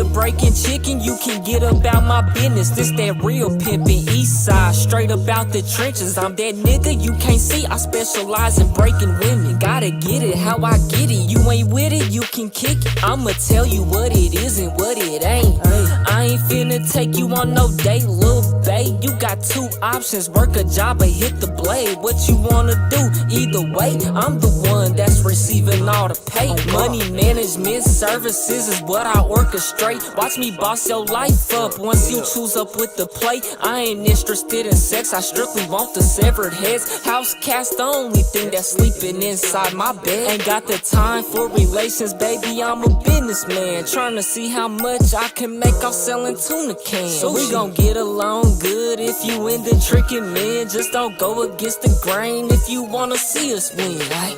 a breaking chicken, you can get about my business. This that real pimpin' east side, straight about the trenches. I'm that nigga you can't see, I specialize in breaking women. Gotta get it how I get it, you ain't with it, you can kick it. I'ma tell you what it is and what it ain't. I ain't finna take you on no date, lil' babe. You got two options, work a job or hit the blade. What you wanna do? Either way, I'm the one that's receiving all the pay. Money management services is what I orchestrate. Watch me boss your life up once you choose up with the play. I ain't interested in sex, I strictly want the severed heads. House cast the only thing that's sleeping inside my bed. Ain't got the time for relations, baby, I'm a businessman. Trying to see how much I can make off selling tuna cans. So we gon' get along good if you into tricking men. Just don't go against the grain if you wanna see us win, right?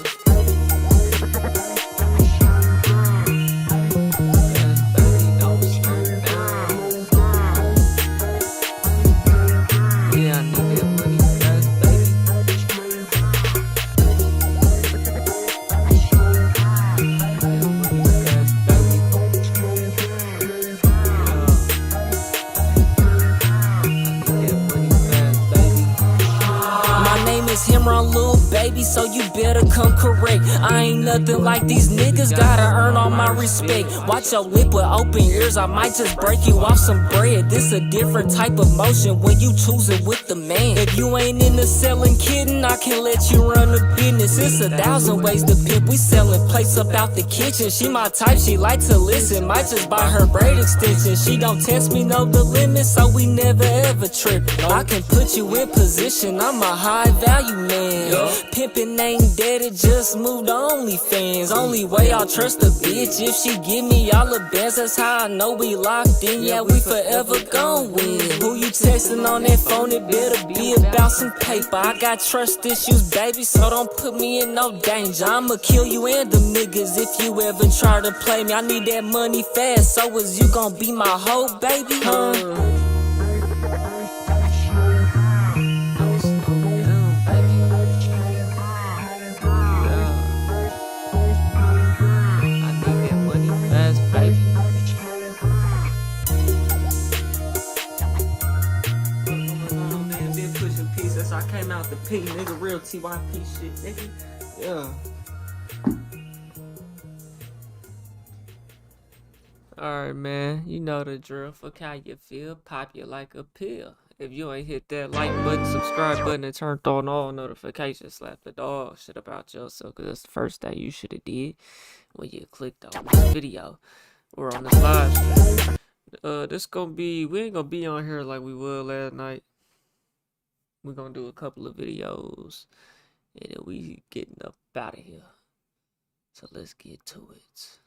Run, little baby, so you better come correct. I ain't nothing like these niggas, gotta earn all my respect. Watch your lip with open ears, I might just break you off some bread. This a different type of motion when you choosing with the man. If you ain't into selling kidding, I can let you run the business. It's 1,000 ways to pimp, we selling plates up out the kitchen. She my type, she like to listen, might just buy her braid extension. She don't test me, know the limit, so we never ever trip. I can put you in position, I'm a high value man. Pimpin' ain't dead, it just moved to OnlyFans. Only way I'll trust a bitch if she give me all the bands. That's how I know we locked in, yeah, we forever gon' win. Who you texting on that phone, it better be about some paper. I got trust issues, baby, so don't put me in no danger. I'ma kill you and them niggas if you ever try to play me. I need that money fast, so is you gon' be my hoe, baby, huh? I came out the P, nigga, real TYP shit, nigga. Yeah. Alright, man, you know the drill. Fuck how you feel, pop you like a pill. If you ain't hit that like button, subscribe button, and turned on all notifications, slap the dog shit about yourself, cause that's the first thing you should have did when you clicked on this video or on this live stream. This gonna be, we ain't gonna be on here like we were last night. We're gonna do a couple of videos and then we getting up out of here. So let's get to it.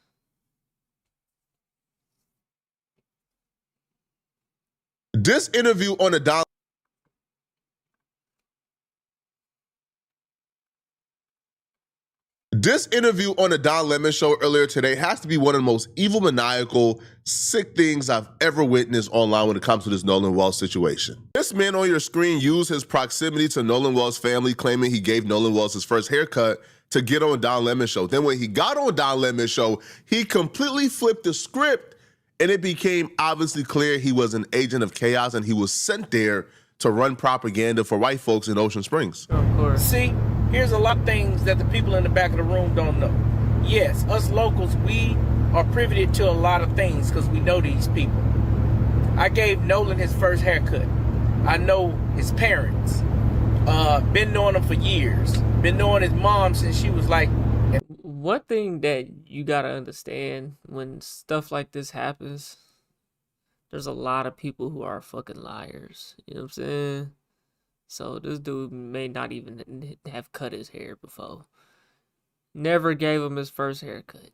This interview on the Don Lemon show earlier today has to be one of the most evil, maniacal, sick things I've ever witnessed online when it comes to this Nolan Wells situation. This man on your screen used his proximity to Nolan Wells' family, claiming he gave Nolan Wells his first haircut to get on Don Lemon show. Then when he got on Don Lemon show, he completely flipped the script, and it became obviously clear he was an agent of chaos and he was sent there to run propaganda for white folks in Ocean Springs. Of course. See, here's a lot of things that the people in the back of the room don't know. Yes, us locals, we are privy to a lot of things because we know these people. I gave Nolan his first haircut. I know his parents. Been knowing them for years. Been knowing his mom since she was like... One thing that you gotta understand when stuff like this happens, there's a lot of people who are fucking liars. You know what I'm saying? So this dude may not even have cut his hair before. Never gave him his first haircut.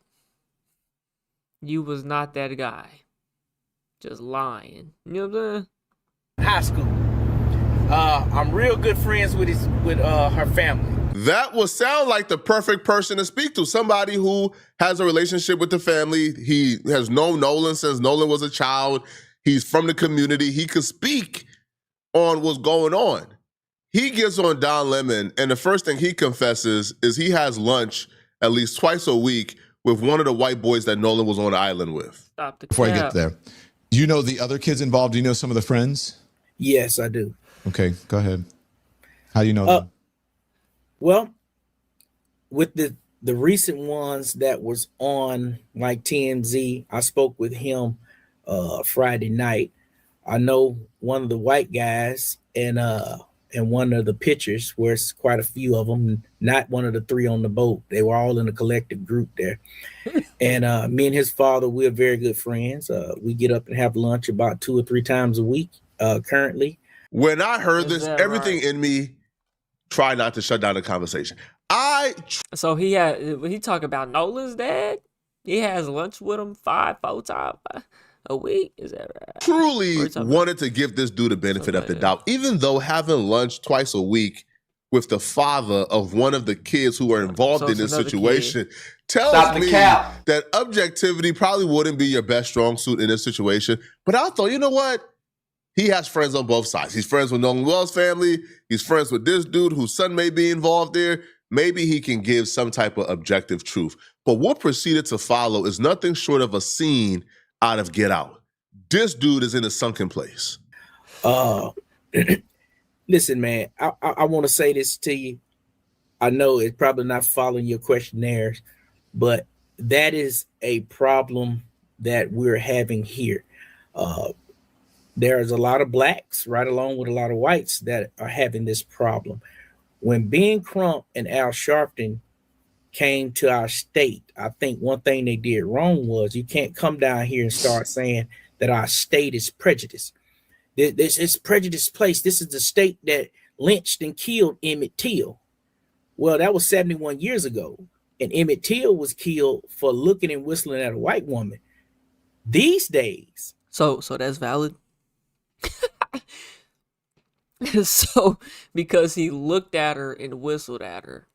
You was not that guy. Just lying. You know what I'm saying? High school. I'm real good friends with her family. That would sound like the perfect person to speak to. Somebody who has a relationship with the family. He has known Nolan since Nolan was a child. He's from the community. He could speak on what's going on. He gets on Don Lemon, and the first thing he confesses is he has lunch at least twice a week with one of the white boys that Nolan was on the island with. Stop the Before I cap. get there, do you know the other kids involved? Do you know some of the friends? Yes, I do. Okay, go ahead. How do you know them? Well, with the recent ones that was on like TMZ, I spoke with him Friday night. I know one of the white guys and one of the pictures, where it's quite a few of them, not one of the three on the boat. They were all in a collective group there. And me and his father, we're very good friends. We get up and have lunch about 2 or 3 times a week currently. When I heard Is this, that everything right? in me tried not to shut down the conversation. So he talk about Nolan's dad. He has lunch with him 4 times a week. Is that right? truly wanted to give this dude a benefit of the doubt, even though having lunch twice a week with the father of one of the kids who are involved So in it's this another situation tells Stop the me cap. that objectivity probably wouldn't be your best strong suit in this situation. But I thought, you know what? He has friends on both sides. He's friends with Nolan Wells' family. He's friends with this dude whose son may be involved there. Maybe he can give some type of objective truth. But what proceeded to follow is nothing short of a scene out of Get Out. This dude is in a sunken place. Listen, man, I want to say this to you. I know it's probably not following your questionnaires, but that is a problem that we're having here. There's a lot of blacks right along with a lot of whites that are having this problem. When Ben Crump and Al Sharpton came to our state, I think one thing they did wrong was you can't come down here and start saying that our state is prejudiced. This is prejudiced place. This is the state that lynched and killed Emmett Till. Well, that was 71 years ago. And Emmett Till was killed for looking and whistling at a white woman. These days. So that's valid. So because he looked at her and whistled at her,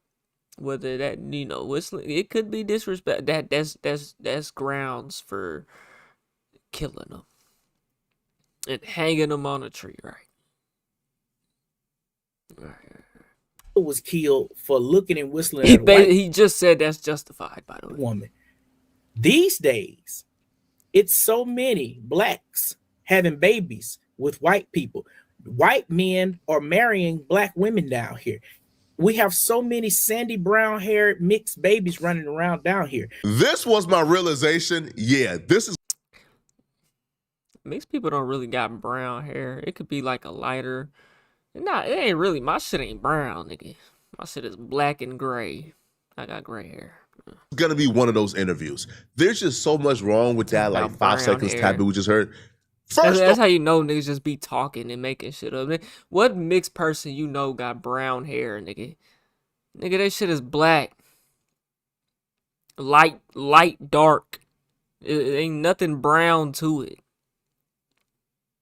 whether that whistling, it could be disrespect. That's grounds for killing them and hanging them on a tree, right? Was killed for looking and whistling at a white He just said that's justified, by the way. woman. These days, it's so many blacks having babies with white people. White men are marrying black women down here. We have so many sandy brown haired mixed babies running around down here. This was my realization. Yeah, this is Mixed people don't really got brown hair. It could be like a lighter. Nah, it ain't really. My shit ain't brown, nigga. My shit is black and gray. I got gray hair. gonna be one of those interviews. There's just so much wrong with that, like 5 brown seconds hair. taboo we just heard. That's First, how you know niggas just be talking and making shit up. What mixed person you know got brown hair, nigga? Nigga, that shit is black. Light, dark. It ain't nothing brown to it.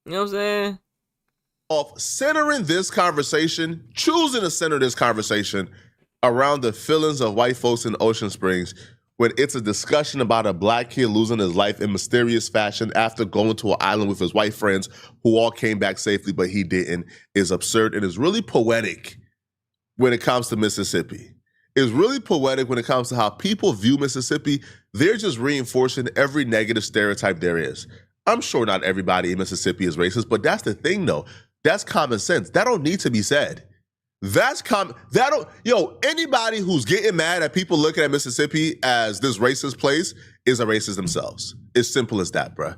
You know what I'm saying? off centering this conversation, choosing to center this conversation around the feelings of white folks in Ocean Springs when it's a discussion about a black kid losing his life in mysterious fashion after going to an island with his white friends who all came back safely, but he didn't, is absurd and is really poetic when it comes to Mississippi. It's really poetic when it comes to how people view Mississippi. They're just reinforcing every negative stereotype there is. I'm sure not everybody in Mississippi is racist, but that's the thing though. That's common sense. That don't need to be said. Anybody who's getting mad at people looking at Mississippi as this racist place is a racist themselves. It's simple as that, bruh.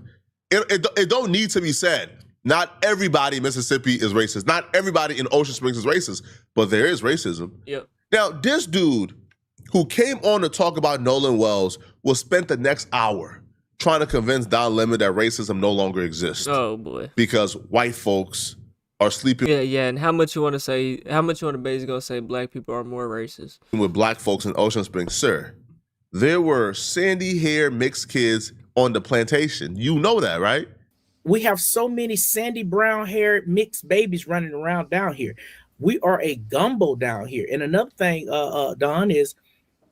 It don't need to be said. Not everybody in Mississippi is racist. Not everybody in Ocean Springs is racist, but there is racism. Yep. Now, this dude who came on to talk about Nolan Wells will spend the next hour trying to convince Don Lemon that racism no longer exists. Oh boy. Because white folks are sleeping Yeah, and how much you want to basically say black people are more racist? with black folks in Ocean Springs. Sir, there were sandy hair mixed kids on the plantation. You know that, right? We have so many sandy brown haired mixed babies running around down here. We are a gumbo down here. And another thing, Don, is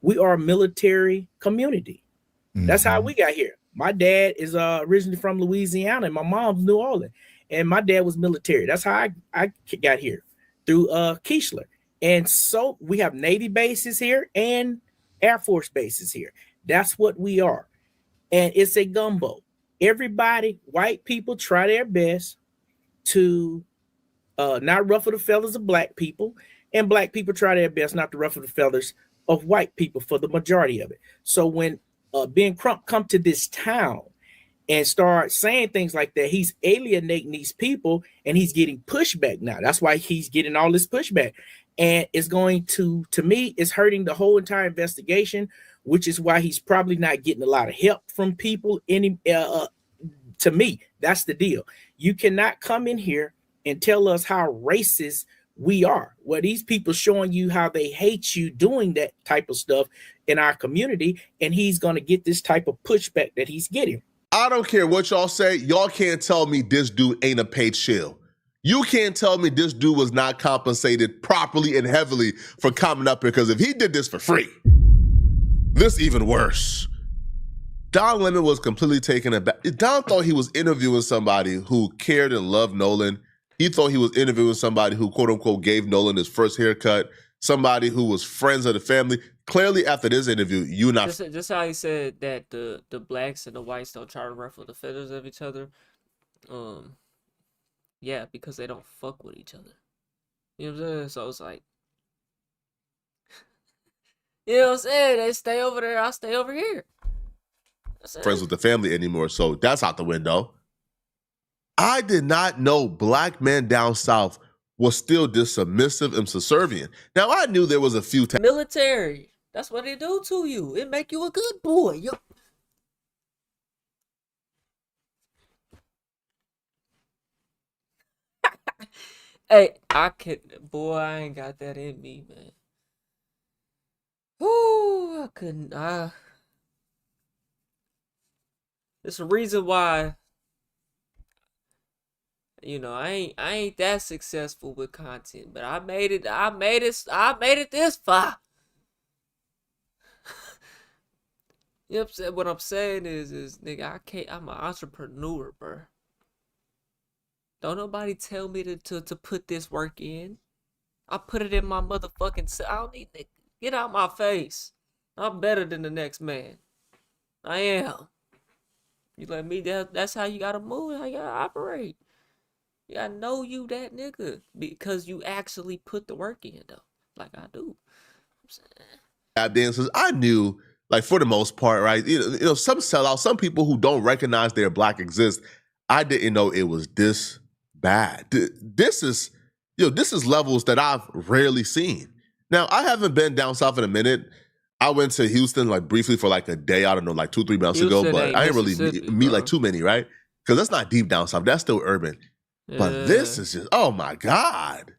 we are a military community. Mm-hmm. That's how we got here. My dad is originally from Louisiana and my mom's New Orleans. And my dad was military. That's how I got here, through Keishler. And so we have Navy bases here and Air Force bases here. That's what we are. And it's a gumbo. Everybody, white people try their best to not ruffle the feathers of black people, and black people try their best not to ruffle the feathers of white people for the majority of it. So when Ben Crump come to this town and start saying things like that, he's alienating these people and he's getting pushback now. That's why he's getting all this pushback. And it's going to me, it's hurting the whole entire investigation, which is why he's probably not getting a lot of help from people. To me, that's the deal. You cannot come in here and tell us how racist we are. Well, these people showing you how they hate you doing that type of stuff in our community, and he's going to get this type of pushback that he's getting. I don't care what y'all say. Y'all can't tell me this dude ain't a paid shill. You can't tell me this dude was not compensated properly and heavily for coming up here, because if he did this for free, this even worse. Don Lemon was completely taken aback. Don thought he was interviewing somebody who cared and loved Nolan. He thought he was interviewing somebody who, quote unquote, gave Nolan his first haircut, somebody who was friends of the family. Clearly, after this interview, you not. Just how he said that the blacks and the whites don't try to ruffle the feathers of each other. Yeah, because they don't fuck with each other. You know what I'm saying? So it's like, you know what I'm saying? They stay over there, I'll stay over here. Friends with the family anymore, so that's out the window. I did not know black men down south was still this submissive and subservient. Now, I knew there was a few times. Military. That's what they do to you. It make you a good boy. Yo. Hey, I ain't got that in me, man. Ooh, I couldn't. There's a reason why, you know, I ain't that successful with content, but I made it this far. You know what I'm saying? What I'm saying is nigga, I'm an entrepreneur, bro. Don't nobody tell me to put this work in. I put it in my motherfucking self. I don't need to get out my face. I'm better than the next man. I am. You let me, that's how you gotta move, how you gotta operate. You gotta know you that nigga, because you actually put the work in, though, like I do. Tap dancers, I knew, like, for the most part, right? You know, some sellouts, some people who don't recognize their black exist. I didn't know it was this bad. This is levels that I've rarely seen. Now, I haven't been down south in a minute. I went to Houston like briefly for like a day, I don't know, like 2-3 months ago, but I didn't really meet like too many, right? Because that's not deep down south. That's still urban. Yeah. But this is just, oh my God.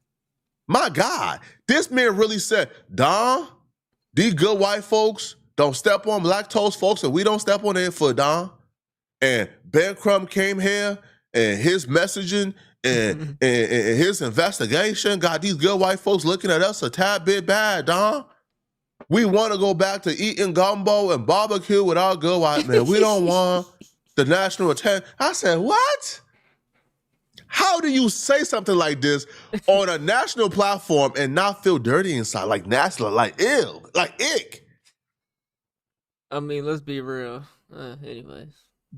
My God. This man really said, Don, these good white folks don't step on black toes folks, and we don't step on their foot, Don. And Ben Crump came here, and his messaging and his investigation got these good white folks looking at us a tad bit bad, Don. We want to go back to eating gumbo and barbecue with our good white men. We don't want the national attention. I said, what? How do you say something like this on a national platform and not feel dirty inside? Like national, like ew, like ick. I mean, let's be real. Anyways.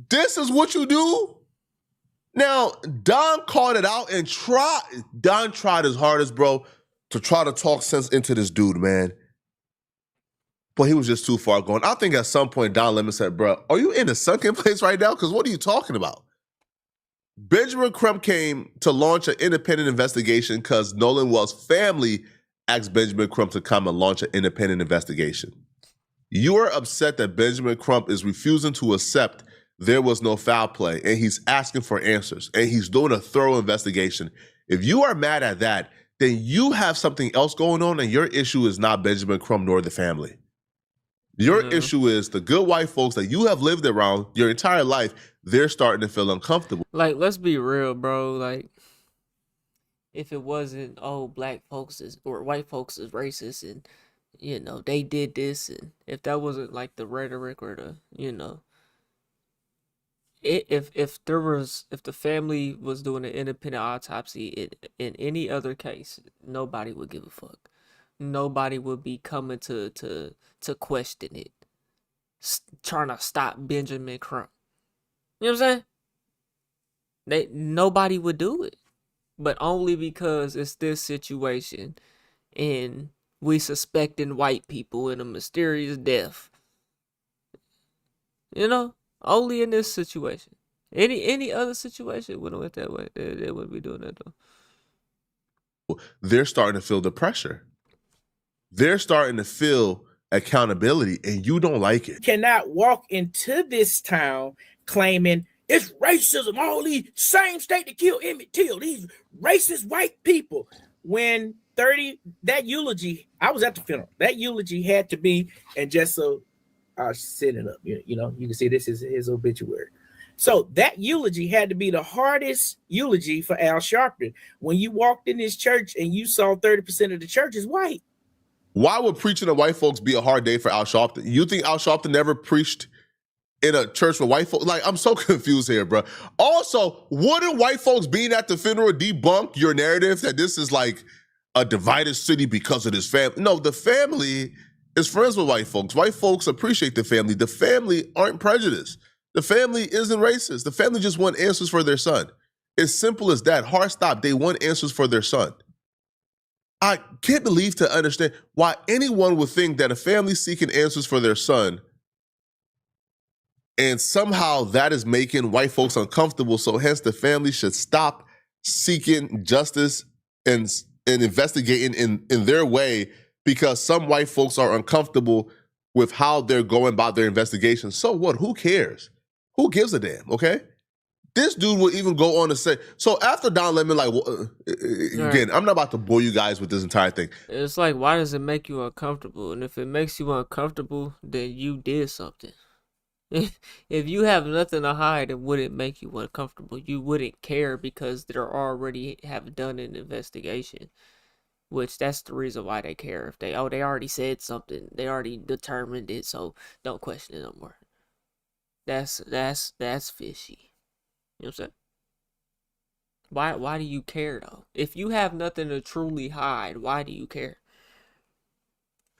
This is what you do? Now, Don called it out and Don tried his hardest, bro, to try to talk sense into this dude, man. But he was just too far gone. I think at some point, Don Lemon said, bro, are you in a sunken place right now? Because what are you talking about? Benjamin Crump came to launch an independent investigation because Nolan Wells' family asked Benjamin Crump to come and launch an independent investigation. You are upset that Benjamin Crump is refusing to accept there was no foul play, and he's asking for answers, and he's doing a thorough investigation. If you are mad at that, then you have something else going on, and your issue is not Benjamin Crump nor the family. Your issue is the good white folks that you have lived around your entire life, they're starting to feel uncomfortable. Like, let's be real, bro. Like, if it wasn't, black folks or white folks is racist and, you know, they did this, and if that wasn't like the rhetoric or the, you know, if the family was doing an independent autopsy in any other case, nobody would give a fuck. Nobody would be coming to question it. trying to stop Benjamin Crump. You know what I'm saying? Nobody would do it, but only because it's this situation, and we suspecting white people in a mysterious death. You know, only in this situation. Any other situation wouldn't went that way. They wouldn't be doing that though. They're starting to feel the pressure. They're starting to feel accountability, and you don't like it. Cannot walk into this town claiming it's racism. All these same state that killed Emmett Till, these racist white people. When that eulogy, I was at the funeral. That eulogy had to be, and just so I'll set it up. You know, you can see this is his obituary. So that eulogy had to be the hardest eulogy for Al Sharpton. When you walked in this church and you saw 30% of the church is white. Why would preaching to white folks be a hard day for Al Sharpton? You think Al Sharpton never preached in a church for white folks? Like, I'm so confused here, bro. Also, wouldn't white folks being at the funeral debunk your narrative that this is like a divided city because of this family? No, the family is friends with white folks. White folks appreciate the family. The family aren't prejudiced. The family isn't racist. The family just want answers for their son. It's simple as that. Hard stop. They want answers for their son. I can't believe to understand why anyone would think that a family seeking answers for their son, and somehow that is making white folks uncomfortable, so hence the family should stop seeking justice and investigating in their way because some white folks are uncomfortable with how they're going about their investigation. So what? Who cares? Who gives a damn, okay? This dude will even go on to say, so after Don Lemon, like, again, I'm not about to bore you guys with this entire thing. It's like, why does it make you uncomfortable? And if it makes you uncomfortable, then you did something. If you have nothing to hide, it wouldn't make you uncomfortable. You wouldn't care because they already have done an investigation. Which that's the reason why they care. If they already said something, they already determined it, so don't question it no more. That's fishy. You know what I'm saying? Why do you care though? If you have nothing to truly hide, why do you care?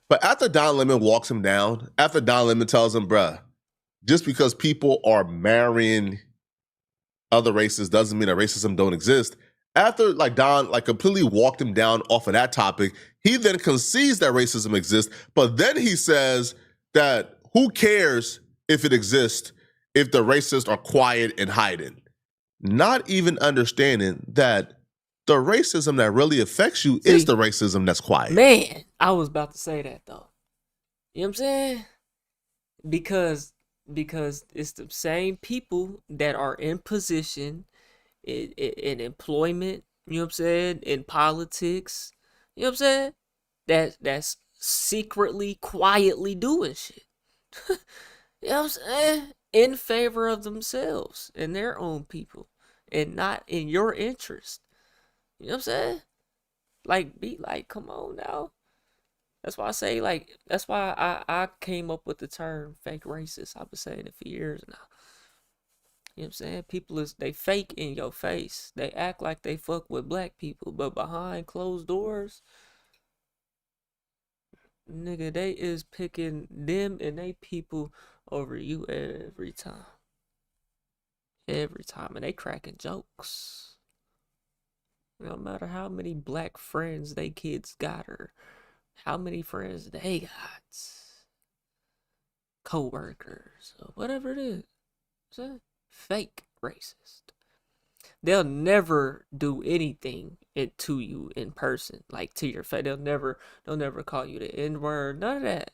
But after Don Lemon walks him down, after Don Lemon tells him, bruh, just because people are marrying other races doesn't mean that racism don't exist. After like Don like completely walked him down off of that topic, he then concedes that racism exists, but then he says that who cares if it exists if the racists are quiet and hiding? Not even understanding that the racism that really affects you is the racism that's quiet. Man, I was about to say that though. You know what I'm saying? Because it's the same people that are in position in employment, you know what I'm saying, in politics, you know what I'm saying, that's secretly, quietly doing shit. You know what I'm saying? In favor of themselves and their own people, and not in your interest. You know what I'm saying? Like, be like, come on now. That's why I say, like, that's why I came up with the term fake racist. I've been saying it for years now. You know what I'm saying? People they fake in your face. They act like they fuck with black people, but behind closed doors, nigga, they is picking them and they people over you every time. Every time. And they cracking jokes. No matter how many black friends they kids got or how many friends they got. Co-workers or whatever it is. So, fake racist. They'll never do anything to you in person, like to your face. They'll never call you the N-word. None of that.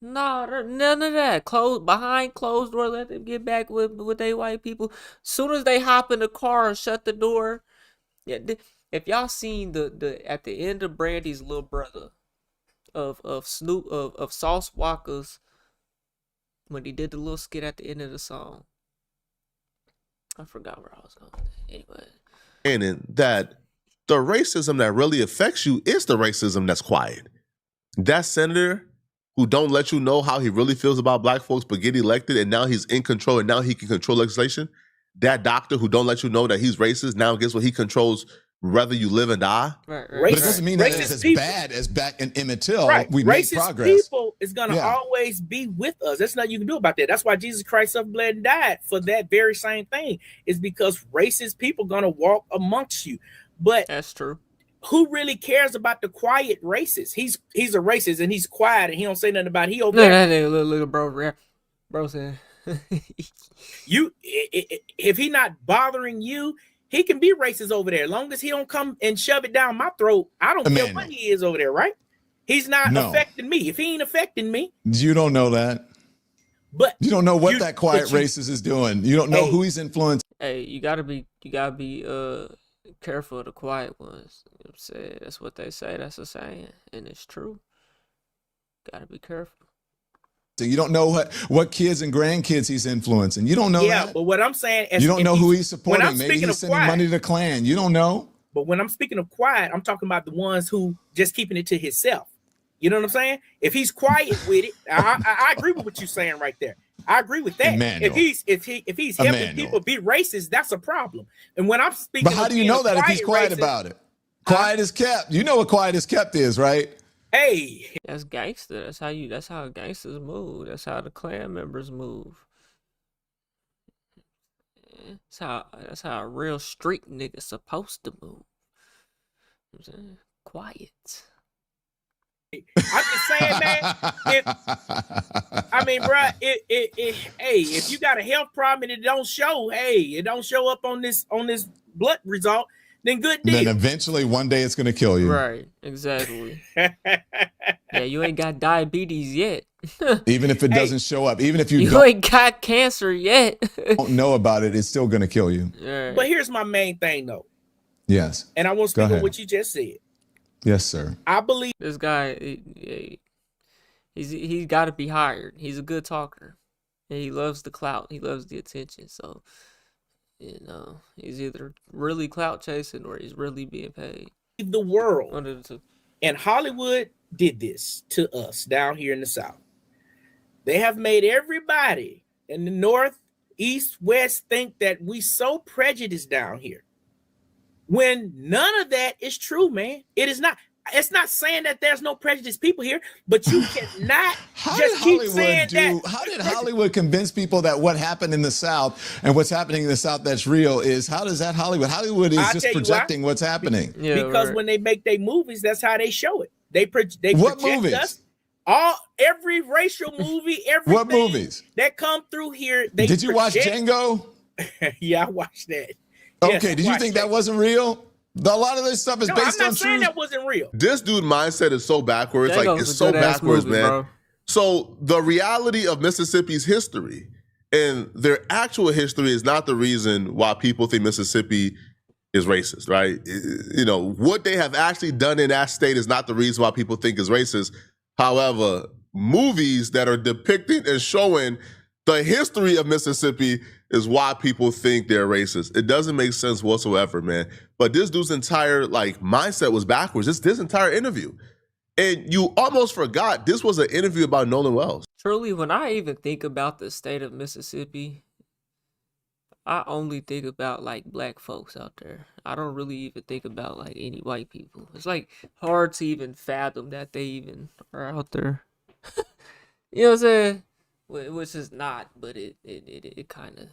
No, none of that. Behind closed door, let them get back with they white people. Soon as they hop in the car and shut the door. Yeah, if y'all seen the at the end of Brandy's little brother of Snoop of Sauce Walker's when he did the little skit at the end of the song. I forgot where I was going. Anyway. And that the racism that really affects you is the racism that's quiet. That senator who don't let you know how he really feels about black folks but get elected and now he's in control and now he can control legislation. That doctor who don't let you know that he's racist, now guess what? He controls rather you live and die. Right, But it doesn't mean that it's Racist as people. bad as back in Emmett Till. Right. We made Racist progress. people is going to Yeah. always be with us. There's nothing you can do about that. That's why Jesus Christ suffered, bled, and died for that very same thing. Is because racist people going to walk amongst you. But That's true. who really cares about the quiet racist? He's a racist and he's quiet and he don't say nothing about it. He over No, there. that nigga little bro said. If he not bothering you, he can be racist over there. As long as he don't come and shove it down my throat, I don't care what he is over there, right? He's not affecting me. If he ain't affecting me, you don't know that. But you don't know what that quiet racist is doing. You don't know who he's influencing. Hey, you gotta be careful of the quiet ones. You know what I'm saying? That's what they say. That's a saying, and it's true. Gotta be careful. So you don't know what kids and grandkids he's influencing. You don't know that. But what I'm saying is, you don't know who he's supporting. Maybe he's sending quiet, money to the Klan. You don't know. But when I'm speaking of quiet, I'm talking about the ones who just keeping it to himself. You know what I'm saying? If he's quiet with it, I agree with what you're saying right there. I agree with that. Emmanuel. If he's helping people be racist, that's a problem. And when I'm speaking, but how do you know that if he's quiet about it? Quiet is kept. You know what quiet is kept is, right? Hey, that's gangster. That's how gangsters move. That's how the Klan members move. That's how a real street nigga's supposed to move. You know what I'm saying? Quiet. I'm just saying, man. Bro, if you got a health problem and it don't show up on this blood result, then good deal. Then eventually one day it's gonna kill you. Right, exactly. Yeah, you ain't got diabetes yet. Even if it doesn't show up, even if you ain't got cancer yet. don't know about it, it's still gonna kill you. Right. But here's my main thing, though. Yes. And I want to speak on what you just said. Yes, sir. I believe this guy, he's got to be hired. He's a good talker, and he loves the clout. He loves the attention. So, you know, he's either really clout chasing or he's really being paid. The world One of the two. And Hollywood did this to us down here in the South. They have made everybody in the North, East, West think that we so prejudiced down here. When none of that is true, man. It is not. It's not saying that there's no prejudiced people here, but you cannot just keep saying that. How did Hollywood convince people that what happened in the South and what's happening in the South that's real is, how does that Hollywood? Hollywood is just projecting what's happening. Yeah, because when they make their movies, that's how they show it. They project movies? us. Every racial movie, everything what movies that come through here. Did you watch Django? Yeah, I watched that. Okay, yes, did you think that wasn't real? A lot of this stuff is based on truth. I'm not saying that wasn't real. This dude mindset is so backwards. Django's like, it's so backwards, movie, man. Bro. So the reality of Mississippi's history and their actual history is not the reason why people think Mississippi is racist, right? You know, what they have actually done in that state is not the reason why people think is racist. However, movies that are depicting and showing the history of Mississippi is why people think they're racist. It doesn't make sense whatsoever, man. But this dude's entire mindset was backwards. This entire interview. And you almost forgot this was an interview about Nolan Wells. Truly, when I even think about the state of Mississippi, I only think about black folks out there. I don't really even think about any white people. It's hard to even fathom that they even are out there. You know what I'm saying? Which is not, but it kind of.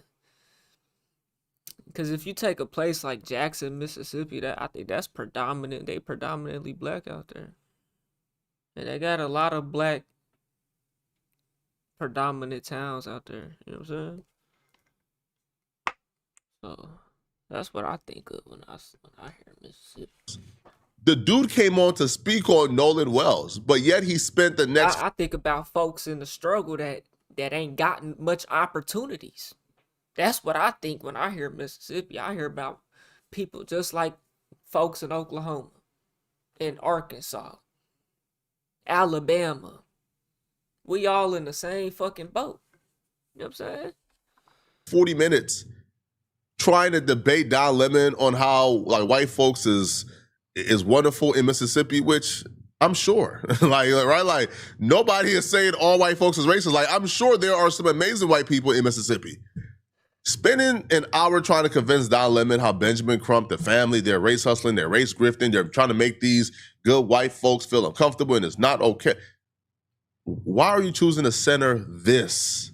Because if you take a place like Jackson, Mississippi, I think that's predominant. They predominantly black out there, and they got a lot of black predominant towns out there. You know what I'm saying? So that's what I think of when I hear Mississippi. The dude came on to speak on Nolan Wells, but yet he spent the next. I think about folks in the struggle that ain't gotten much opportunities. That's what I think when I hear Mississippi. I hear about people just like folks in Oklahoma, in Arkansas, Alabama. We all in the same fucking boat. You know what I'm saying? 40 minutes trying to debate Don Lemon on how white folks is wonderful in Mississippi, which I'm sure, right? Nobody is saying all white folks is racist. I'm sure there are some amazing white people in Mississippi. Spending an hour trying to convince Don Lemon how Benjamin Crump, the family, they're race hustling, they're race grifting, they're trying to make these good white folks feel uncomfortable and it's not okay. Why are you choosing to center this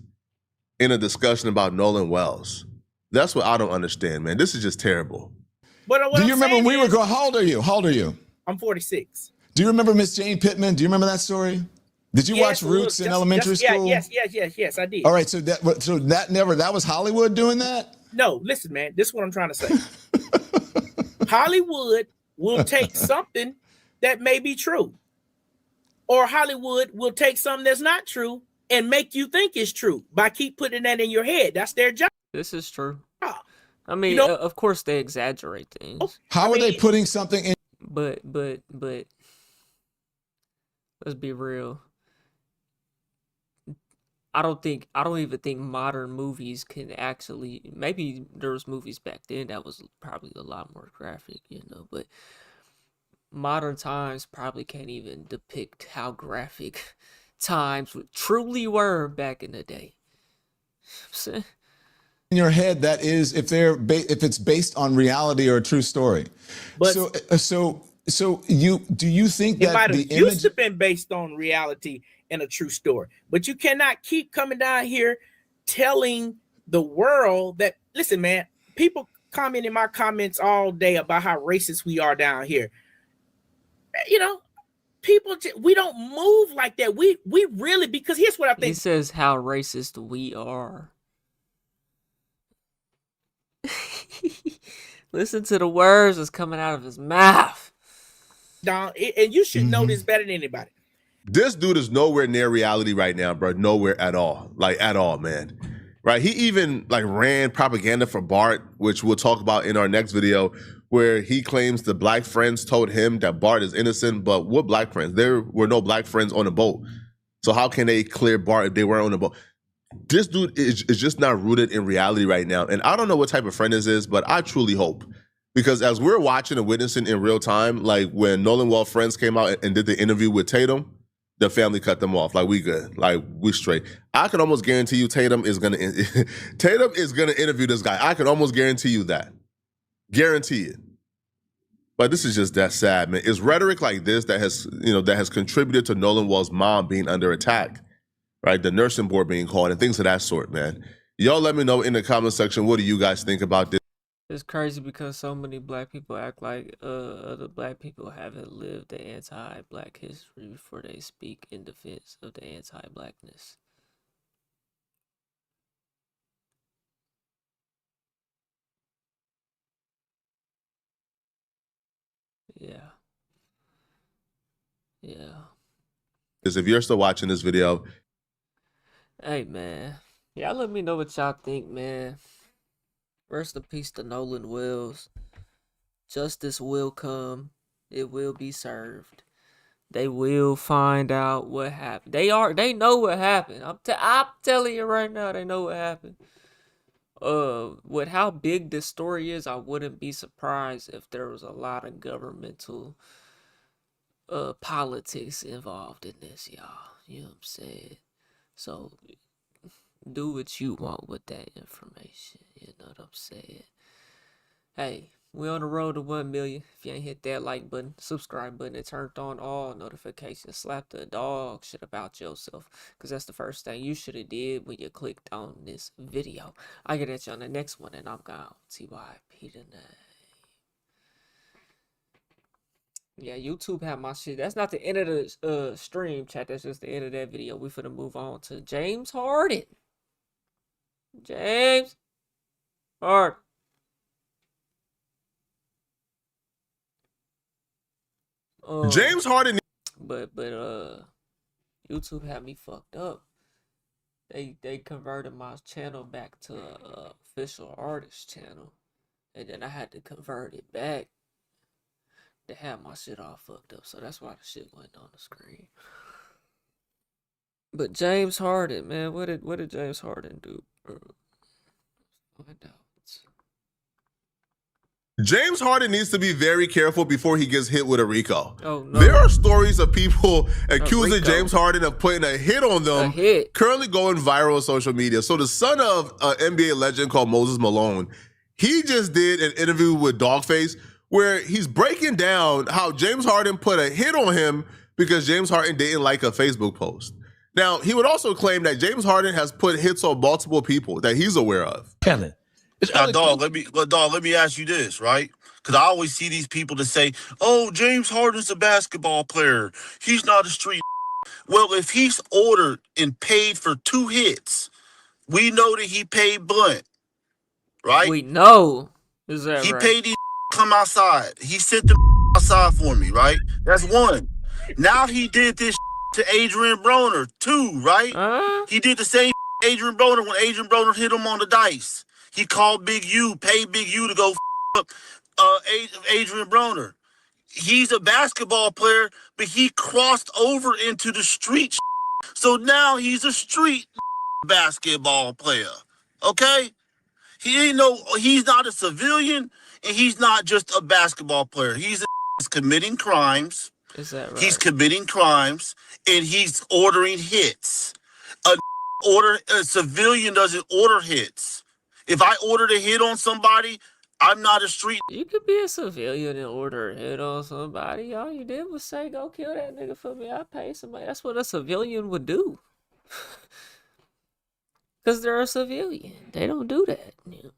in a discussion about Nolan Wells? That's what I don't understand, man. This is just terrible. But do you remember when we were going, how old are you? How old are you? I'm 46. Do you remember Miss Jane Pittman? Do you remember that story? Did you watch Roots in elementary school? Yes, I did. All right, so that was Hollywood doing that? No, listen, man, this is what I'm trying to say. Hollywood will take something that may be true. Or Hollywood will take something that's not true and make you think it's true by keep putting that in your head. That's their job. This is true. I mean, of course they exaggerate things. How are they putting something in? But let's be real. I don't even think modern movies can actually, maybe there was movies back then that was probably a lot more graphic, but modern times probably can't even depict how graphic times truly were back in the day. In your head, that is, if it's based on reality or a true story. But so do you think that it might have used to been based on reality and a true story, but you cannot keep coming down here telling the world that, listen, man, people comment in my comments all day about how racist we are down here. People, we don't move like that. We really, because here's what I think. He says how racist we are. Listen to the words that's coming out of his mouth. Don, and you should know this better than anybody. This dude is nowhere near reality right now, bro. Nowhere at all. Like, at all, man. Right? He even, ran propaganda for Bart, which we'll talk about in our next video, where he claims the black friends told him that Bart is innocent. But what black friends? There were no black friends on the boat. So how can they clear Bart if they weren't on the boat? This dude is just not rooted in reality right now. And I don't know what type of friend this is, but I truly hope. Because as we're watching and witnessing in real time, like when Nolan Wells' friends came out and did the interview with Tatum, the family cut them off. Like, we good. Like, we straight. I can almost guarantee you Tatum is gonna interview this guy. I can almost guarantee you that. Guarantee it. But this is just that sad, man. It's rhetoric like this that has contributed to Nolan Wells' mom being under attack, right? The nursing board being called and things of that sort, man. Y'all let me know in the comment section, what do you guys think about this? It's crazy because so many black people act like other black people haven't lived the anti-black history before they speak in defense of the anti-blackness. Yeah. Because if you're still watching this video, hey, man. Y'all let me know what y'all think, man. Rest in peace to Nolan Wells. Justice will come. It will be served. They will find out what happened. They know what happened. I'm telling you right now, they know what happened. With how big this story is, I wouldn't be surprised if there was a lot of governmental politics involved in this, y'all. You know what I'm saying? So do what you want with that information. You know what I'm saying? Hey, we on the road to 1 million. If you ain't hit that like button, subscribe button, and turned on all notifications. Slap the dog shit about yourself, because that's the first thing you should have did when you clicked on this video. I'll get at you on the next one, and I'm gone. TYP tonight. Yeah, YouTube had my shit. That's not the end of the stream, chat. That's just the end of that video. We finna move on to James Harden. James Harden. James Harden. But YouTube had me fucked up. They converted my channel back to a official artist channel, and then I had to convert it back to have my shit all fucked up. So that's why the shit went on the screen. But James Harden, man, what did James Harden do? Find out. James Harden needs to be very careful before he gets hit with a RICO. Oh, no. There are stories of people accusing James Harden of putting a hit on them, currently going viral on social media. So the son of an NBA legend called Moses Malone, he just did an interview with Dogface where he's breaking down how James Harden put a hit on him because James Harden didn't like a Facebook post. Now, he would also claim that James Harden has put hits on multiple people that he's aware of. Kellen. Now, dog, let me ask you this, right? Because I always see these people that say, oh, James Harden's a basketball player. He's not a street. Well, if he's ordered and paid for 2 hits, we know that he paid Blunt, right? We know. Is that he right? paid these come outside. He sent them outside for me, right? That's 1. Now he did this to Adrian Broner, 2, right? He did the same Adrian Broner when Adrian Broner hit him on the dice. He called Big U, paid Big U to go up Adrian Broner. He's a basketball player, but he crossed over into the street. So now he's a street basketball player. Okay? He's not a civilian, and he's not just a basketball player. He's committing crimes. Is that right? He's committing crimes, and he's ordering hits. A civilian doesn't order hits. If I ordered a hit on somebody, I'm not a street. You could be a civilian and order a hit on somebody. All you did was say, go kill that nigga for me. I pay somebody. That's what a civilian would do. Because they're a civilian. They don't do that.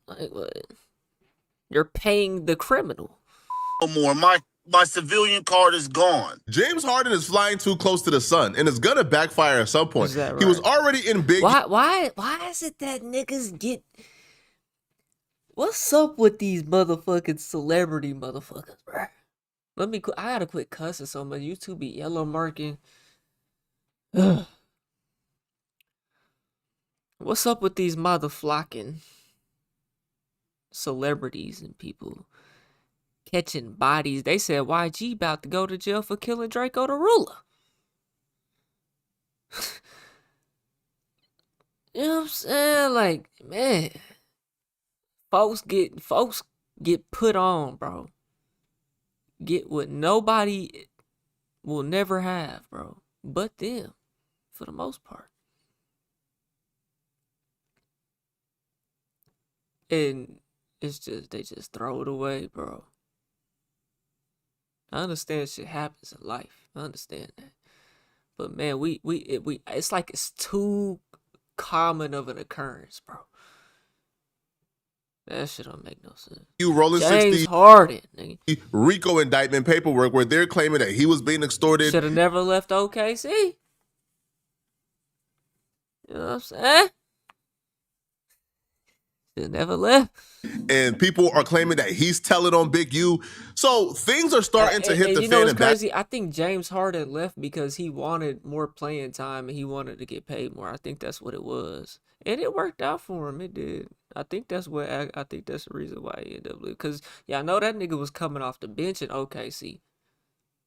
Like what? You're paying the criminal. No more. My civilian card is gone. James Harden is flying too close to the sun, and it's gonna backfire at some point. Is that right? He was already in big. Why is it that niggas get? What's up with these motherfucking celebrity motherfuckers, bro? I gotta quit cussing so much. YouTube be yellow marking. Ugh. What's up with these motherfucking celebrities and people catching bodies? They said YG about to go to jail for killing Draco the Ruler. You know what I'm saying? Like, man, folks get put on, bro. Get what nobody will never have, bro, but them, for the most part. And it's just, they just throw it away, bro. I understand shit happens in life. I understand that. But man, it's like it's too common of an occurrence, bro. That shit don't make no sense. You rolling James 60 Harden, nigga. RICO indictment paperwork where they're claiming that he was being extorted. Should have never left OKC. You know what I'm saying? Should have never left. And people are claiming that he's telling on Big U. So things are starting to hit the you know fan. what's crazy? I think James Harden left because he wanted more playing time and he wanted to get paid more. I think that's what it was. And it worked out for him. It did. I think that's the reason why he ended up leaving. Because I know that nigga was coming off the bench in OKC.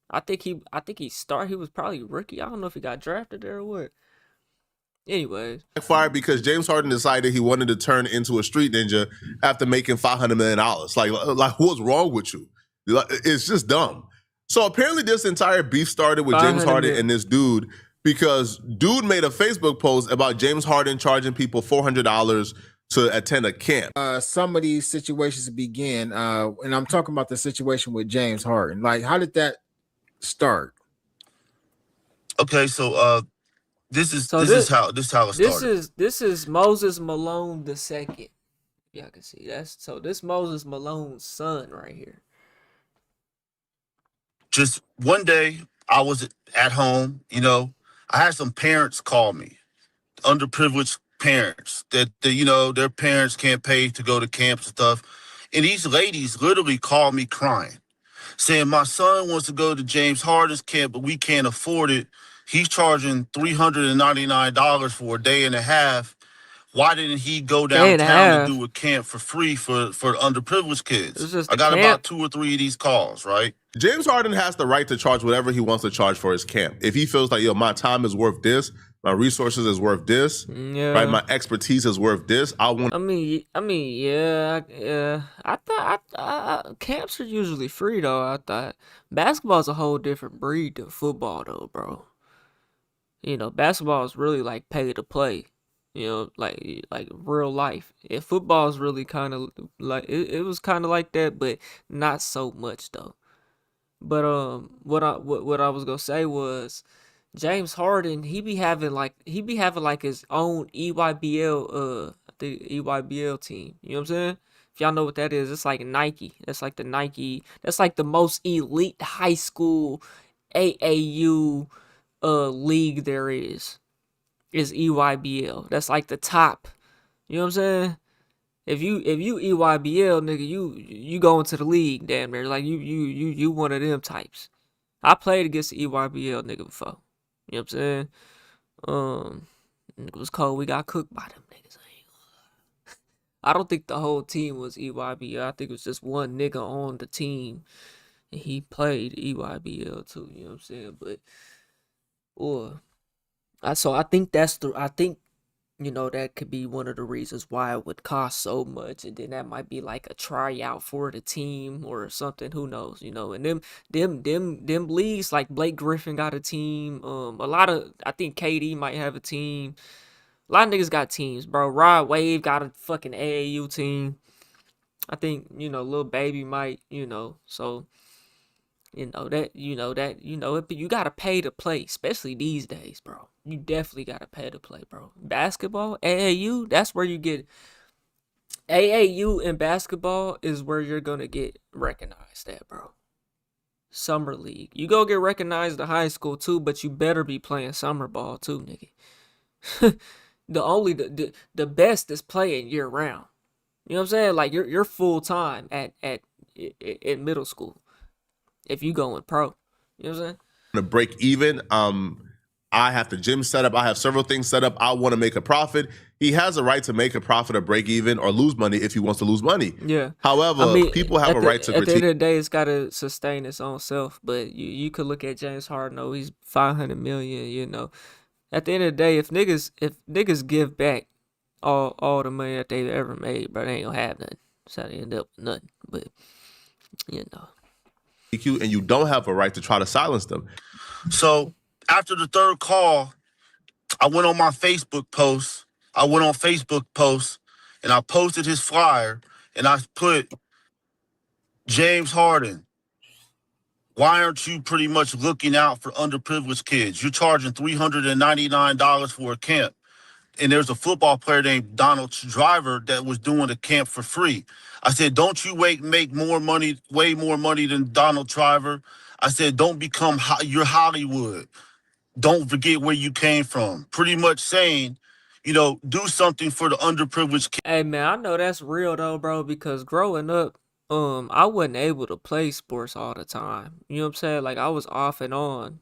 I think he was probably rookie. I don't know if he got drafted there or what. Anyways, fired because James Harden decided he wanted to turn into a street ninja after making $500 million. Like what's wrong with you? It's just dumb. So apparently this entire beef started with James Harden and this dude because dude made a Facebook post about James Harden charging people $400 to attend a camp. Some of these situations begin, and I'm talking about the situation with James Harden. Like, how did that start? Okay, so this is how it started. This is Moses Malone II. Y'all can see this Moses Malone's son right here. Just one day, I was at home. I had some parents call me, underprivileged parents that their parents can't pay to go to camps and stuff, and these ladies literally called me crying, saying my son wants to go to James Harden's camp, but we can't afford it. He's charging $399 for a day and a half. Why didn't he go downtown to do a camp for free for underprivileged kids? I got about 2 or 3 of these calls, right? James Harden has the right to charge whatever he wants to charge for his camp. If he feels like, my time is worth this, My resources is worth this. Yeah. Right? My expertise is worth this. I mean, yeah. I thought camps are usually free though. I thought basketball's a whole different breed than football though, bro. You know, basketball is really like pay to play. You know, like real life. And football is really kind of like it was kind of like that, but not so much though. But what I was gonna say was James Harden, he be having like his own EYBL team. You know what I'm saying? If y'all know what that is, it's like Nike. That's like the Nike. That's like the most elite high school AAU league there is EYBL. That's like the top. You know what I'm saying? If you EYBL nigga, you go into the league, damn near. Like you one of them types. I played against the EYBL nigga before. You know what I'm saying? It was cold. We got cooked by them niggas. I don't think the whole team was EYBL. I think it was just one nigga on the team, and he played EYBL too. You know what I'm saying? But, so I think you know, that could be one of the reasons why it would cost so much, and then that might be like a tryout for the team or something. Who knows? You know, and them leagues like Blake Griffin got a team. A lot of I think KD might have a team. A lot of niggas got teams, bro. Rod Wave got a fucking AAU team. I think Lil Baby might. So. You gotta pay to play, especially these days, bro. You definitely gotta pay to play, bro. Basketball, AAU, that's where you get AAU and basketball is where you're gonna get recognized at, bro. Summer league. You go get recognized in high school too, but you better be playing summer ball too, nigga. The best is playing year round. You know what I'm saying? Like you're full time at middle school. If you going pro, you know what I'm saying? To break even, I have the gym set up. I have several things set up. I want to make a profit. He has a right to make a profit or break even or lose money if he wants to lose money. Yeah. However, people have a right to critique. At the end of the day, it's got to sustain its own self. But you could look at James Harden. Oh, he's $500 million. You know, at the end of the day, if niggas give back all the money that they've ever made, bro, they ain't gonna have nothing. So they end up with nothing. But and you don't have a right to try to silence them. So after the third call, I went on my Facebook post. And I posted his flyer and I put, James Harden, why aren't you pretty much looking out for underprivileged kids? You're charging $399 for a camp. And there's a football player named Donald Driver that was doing the camp for free. I said, don't you make way more money than Donald Driver. I said, don't become your Hollywood. Don't forget where you came from. Pretty much saying, do something for the underprivileged kids. Hey man, I know that's real though, bro, because growing up, I wasn't able to play sports all the time. You know what I'm saying? Like I was off and on.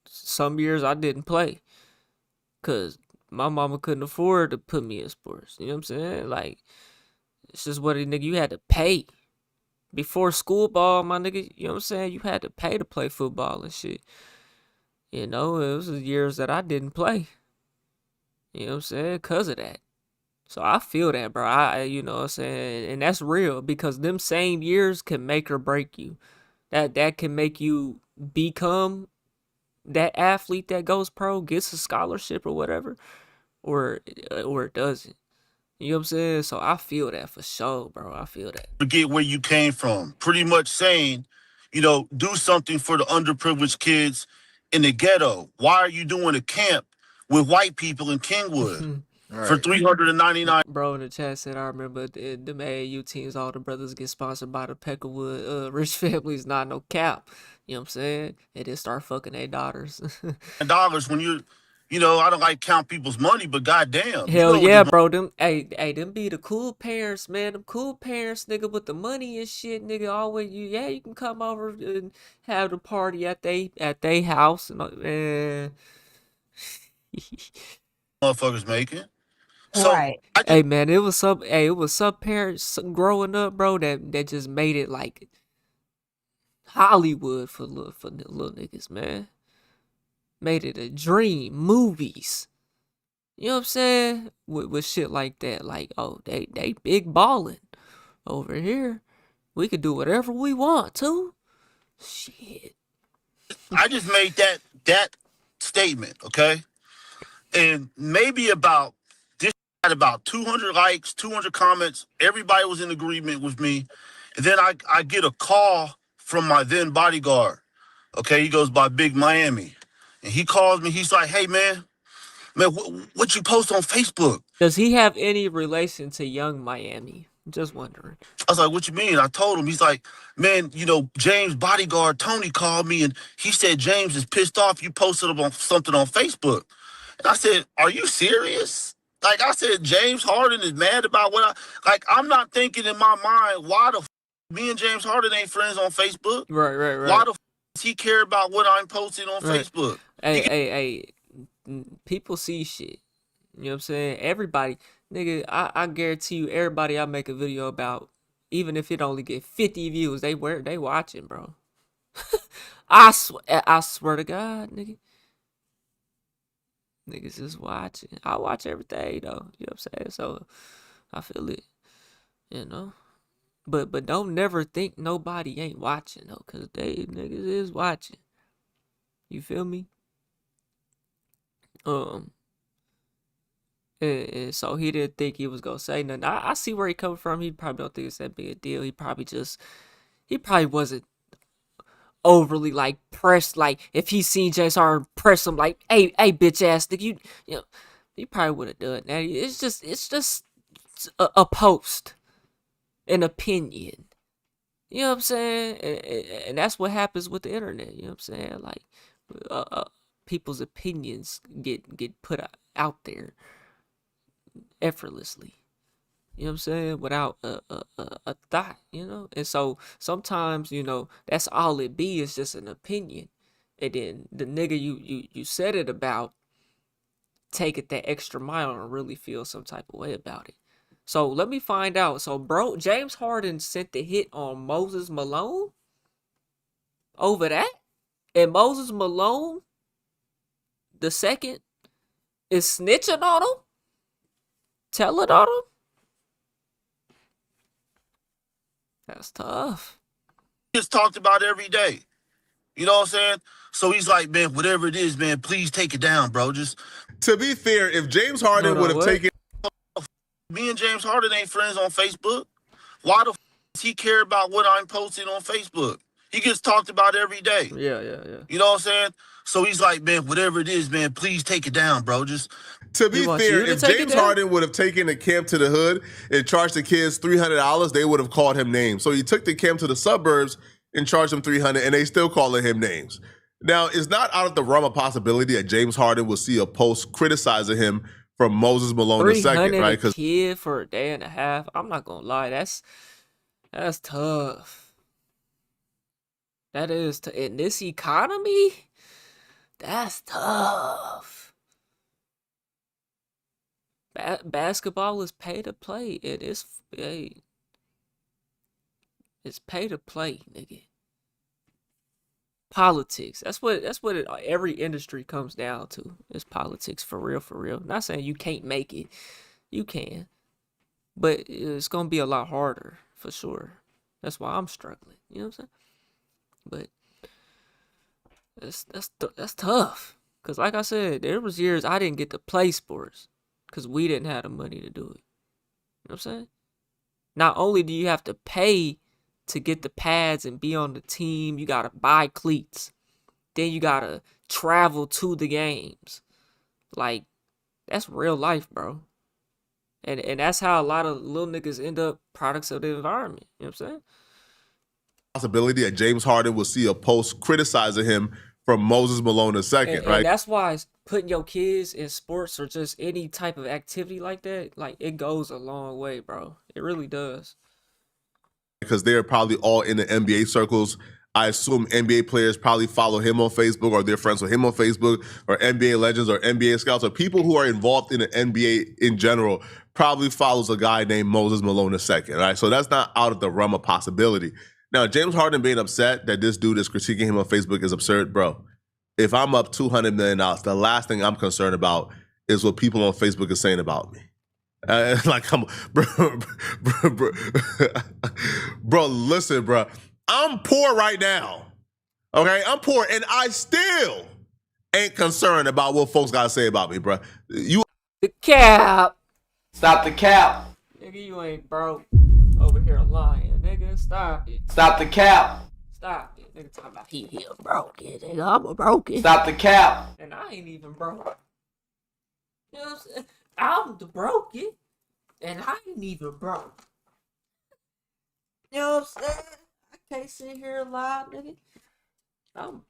Some years I didn't play. Cause my mama couldn't afford to put me in sports. You know what I'm saying? Like, it's just what nigga, you had to pay. Before school ball, my nigga, you know what I'm saying? You had to pay to play football and shit. You know, it was the years that I didn't play. You know what I'm saying? Cause of that. So I feel that, bro. You know what I'm saying? And that's real because them same years can make or break you. That can make you become that athlete that goes pro, gets a scholarship or whatever. Or it doesn't. You know what I'm saying? So I feel that for sure, bro. I feel that. Forget where you came from. Pretty much saying, do something for the underprivileged kids in the ghetto. Why are you doing a camp with white people in Kingwood for $399? Bro in the chat said, I remember the AAU teams, all the brothers get sponsored by the Peckerwood rich families, not no cap. You know what I'm saying? They just start fucking their daughters. Dollars when you I don't like count people's money, but goddamn. Hell yeah, bro. Them be the cool parents, man. Them cool parents, nigga, with the money and shit, nigga. Always you can come over and have the party at they house and man. Motherfuckers making. So Right. Hey man, it was some parents growing up, bro, that just made it like Hollywood for the little niggas, man. Made it a dream. Movies. You know what I'm saying? With shit like that. Like, oh, they big balling over here. We could do whatever we want to. Shit. I just made that statement, okay? And maybe about this had about 200 likes, 200 comments. Everybody was in agreement with me. And then I get a call from my then bodyguard. Okay, he goes by Big Miami. And he calls me. He's like, hey, man, what you post on Facebook? Does he have any relation to Young Miami? I'm just wondering. I was like, what you mean? I told him. He's like, man, you know, James' bodyguard, Tony, called me, and he said James is pissed off you posted up on something on Facebook. And I said, are you serious? Like I said, James Harden is mad about what I'm not thinking in my mind, why the me and James Harden ain't friends on Facebook? Right. Why the does he care about what I'm posting on Facebook? Hey, people see shit. You know what I'm saying? Everybody, nigga, I guarantee you, everybody I make a video about, even if it only get 50 views, they watching, bro. I swear to God, nigga. Niggas is watching. I watch everything though. You know what I'm saying? So I feel it. You know? But don't never think nobody ain't watching though, cause they niggas is watching. You feel me? And so he didn't think he was gonna say nothing. I see where he coming from. He probably don't think it's that big a deal. He probably wasn't overly like pressed. Like if he seen James Harden press him, like, hey, bitch ass nigga, you know, he probably would have done that. It's just a post, an opinion. You know what I'm saying? And that's what happens with the internet. You know what I'm saying? Like, people's opinions get put out there effortlessly. You know what I'm saying? Without a thought, you know? And so sometimes, you know, that's all it be is just an opinion. And then the nigga you said it about take it that extra mile and really feel some type of way about it. So let me find out. So bro, James Harden sent the hit on Moses Malone over that? And Moses Malone the second is snitching on him? Telling on him? That's tough. It's talked about every day. You know what I'm saying? So he's like, man, whatever it is, man, please take it down, bro. Just To be fair, if James Harden would have taken... Me and James Harden ain't friends on Facebook. Why the does he care about what I'm posting on Facebook? He gets talked about every day. Yeah. You know what I'm saying? So he's like, man, whatever it is, man, please take it down, bro. Just To be fair, if James Harden would have taken the camp to the hood and charged the kids $300, they would have called him names. So he took the camp to the suburbs and charged them $300, and they still calling him names. Now, it's not out of the realm of possibility that James Harden will see a post criticizing him from Moses Malone II, right? Because kid for a day and a half. I'm not gonna lie, that's tough. That is in this economy. That's tough. Basketball is pay to play. It's pay to play, nigga. Politics. That's what every industry comes down to. It's politics for real. Not saying you can't make it. You can. But it's gonna be a lot harder for sure. That's why I'm struggling. You know what I'm saying? But that's tough. Cause like I said, there was years I didn't get to play sports because we didn't have the money to do it. You know what I'm saying? Not only do you have to pay to get the pads and be on the team, you gotta buy cleats. Then you gotta travel to the games. Like, that's real life, bro. And that's how a lot of little niggas end up products of the environment. You know what I'm saying? Possibility that James Harden will see a post criticizing him from Moses Malone II, right? And that's why putting your kids in sports or just any type of activity like that, like, it goes a long way, bro. It really does. Because they're probably all in the NBA circles. I assume NBA players probably follow him on Facebook, or they're friends with him on Facebook, or NBA legends or NBA scouts, or people who are involved in the NBA in general probably follows a guy named Moses Malone II, right? So that's not out of the realm of possibility. Now, James Harden being upset that this dude is critiquing him on Facebook is absurd, bro. If I'm up $200 million, the last thing I'm concerned about is what people on Facebook are saying about me. Like, come on, bro, listen, bro. I'm poor right now. Okay, I'm poor, and I still ain't concerned about what folks gotta say about me, bro. You The cap. Stop the cap. Nigga, you ain't broke. Over here lying, nigga. Stop it. Stop the cap. Stop it. Nigga talking about he broke it, nigga. I'm a broke it. Stop the cap. And I ain't even broke. You know what I'm saying? I'm the broke it. And I ain't even broke. You know what I'm saying? I can't sit here and lie, nigga.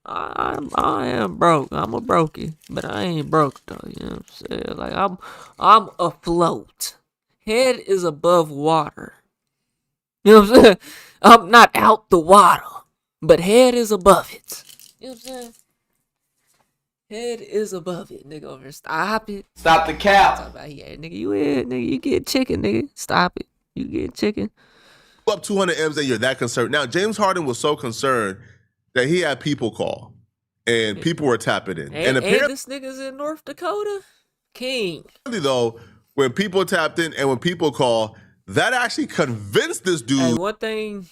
I am broke. I'm a brokey, but I ain't broke though. You know what I'm saying? Like I'm afloat. Head is above water. You know what I'm saying? I'm not out the water, but head is above it. You know what I'm saying? Head is above it, nigga. Over here, stop it. Stop the cap. Talk about nigga. You in, nigga? You get chicken, nigga. Stop it. You get chicken. up 200 M's and you're that concerned. Now, James Harden was so concerned that he had people call, and people were tapping in. And apparently, this nigga's in North Dakota? King. though, when people tapped in and when people call, that actually convinced this dude. Hey, one thing,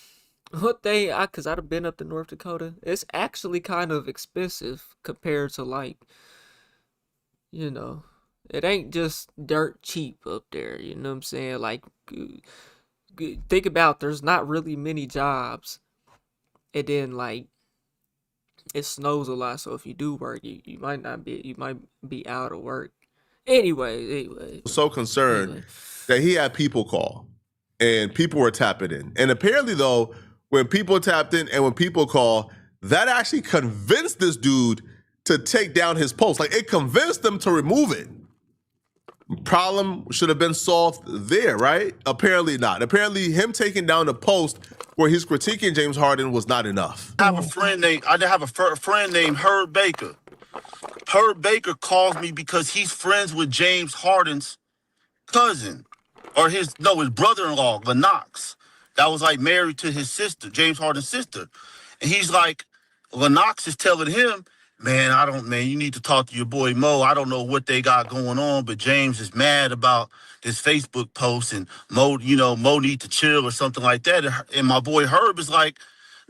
because I'd have been up to North Dakota, it's actually kind of expensive compared to, like, you know, it ain't just dirt cheap up there, you know what I'm saying? Like, think about, there's not really many jobs, and then, like, it snows a lot, so if you do work, you might be out of work. Anyway. So concerned that he had people call, and people were tapping in. And apparently, though, when people tapped in and when people call, that actually convinced this dude to take down his post. Like, it convinced them to remove it. Problem should have been solved there, right? Apparently not. Apparently, him taking down the post where he's critiquing James Harden was not enough. I have a friend named Herb Baker. Herb Baker calls me because he's friends with James Harden's cousin, or his brother-in-law, Lennox, that was like married to his sister, James Harden's sister. And he's like, Lennox is telling him, man, you need to talk to your boy Mo. I don't know what they got going on, but James is mad about this Facebook post, and Mo need to chill or something like that. And my boy Herb is like,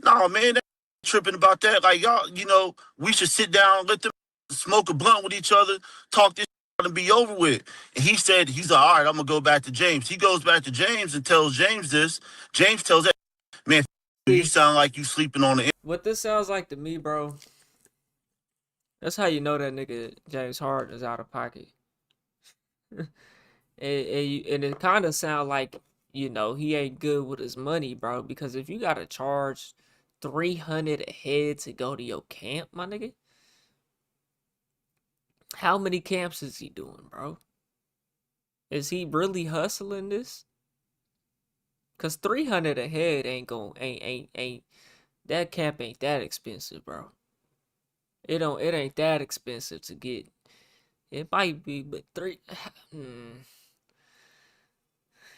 nah, man, that tripping about that. Like, y'all, we should sit down, let them smoke a blunt with each other, talk this and be over with. And he said, he's like, all right, I'm gonna go back to James. He goes back to James and tells James this. James tells that, man, you sound like you sleeping on the. What this sounds like to me, bro, that's how you know that nigga James Harden is out of pocket. and it kind of sound like, he ain't good with his money, bro, because if you gotta charge $300 a head to go to your camp, my nigga, how many camps is he doing, bro? Is he really hustling this? Cause $300 a head ain't that camp ain't that expensive, bro. It ain't that expensive to get. It might be, but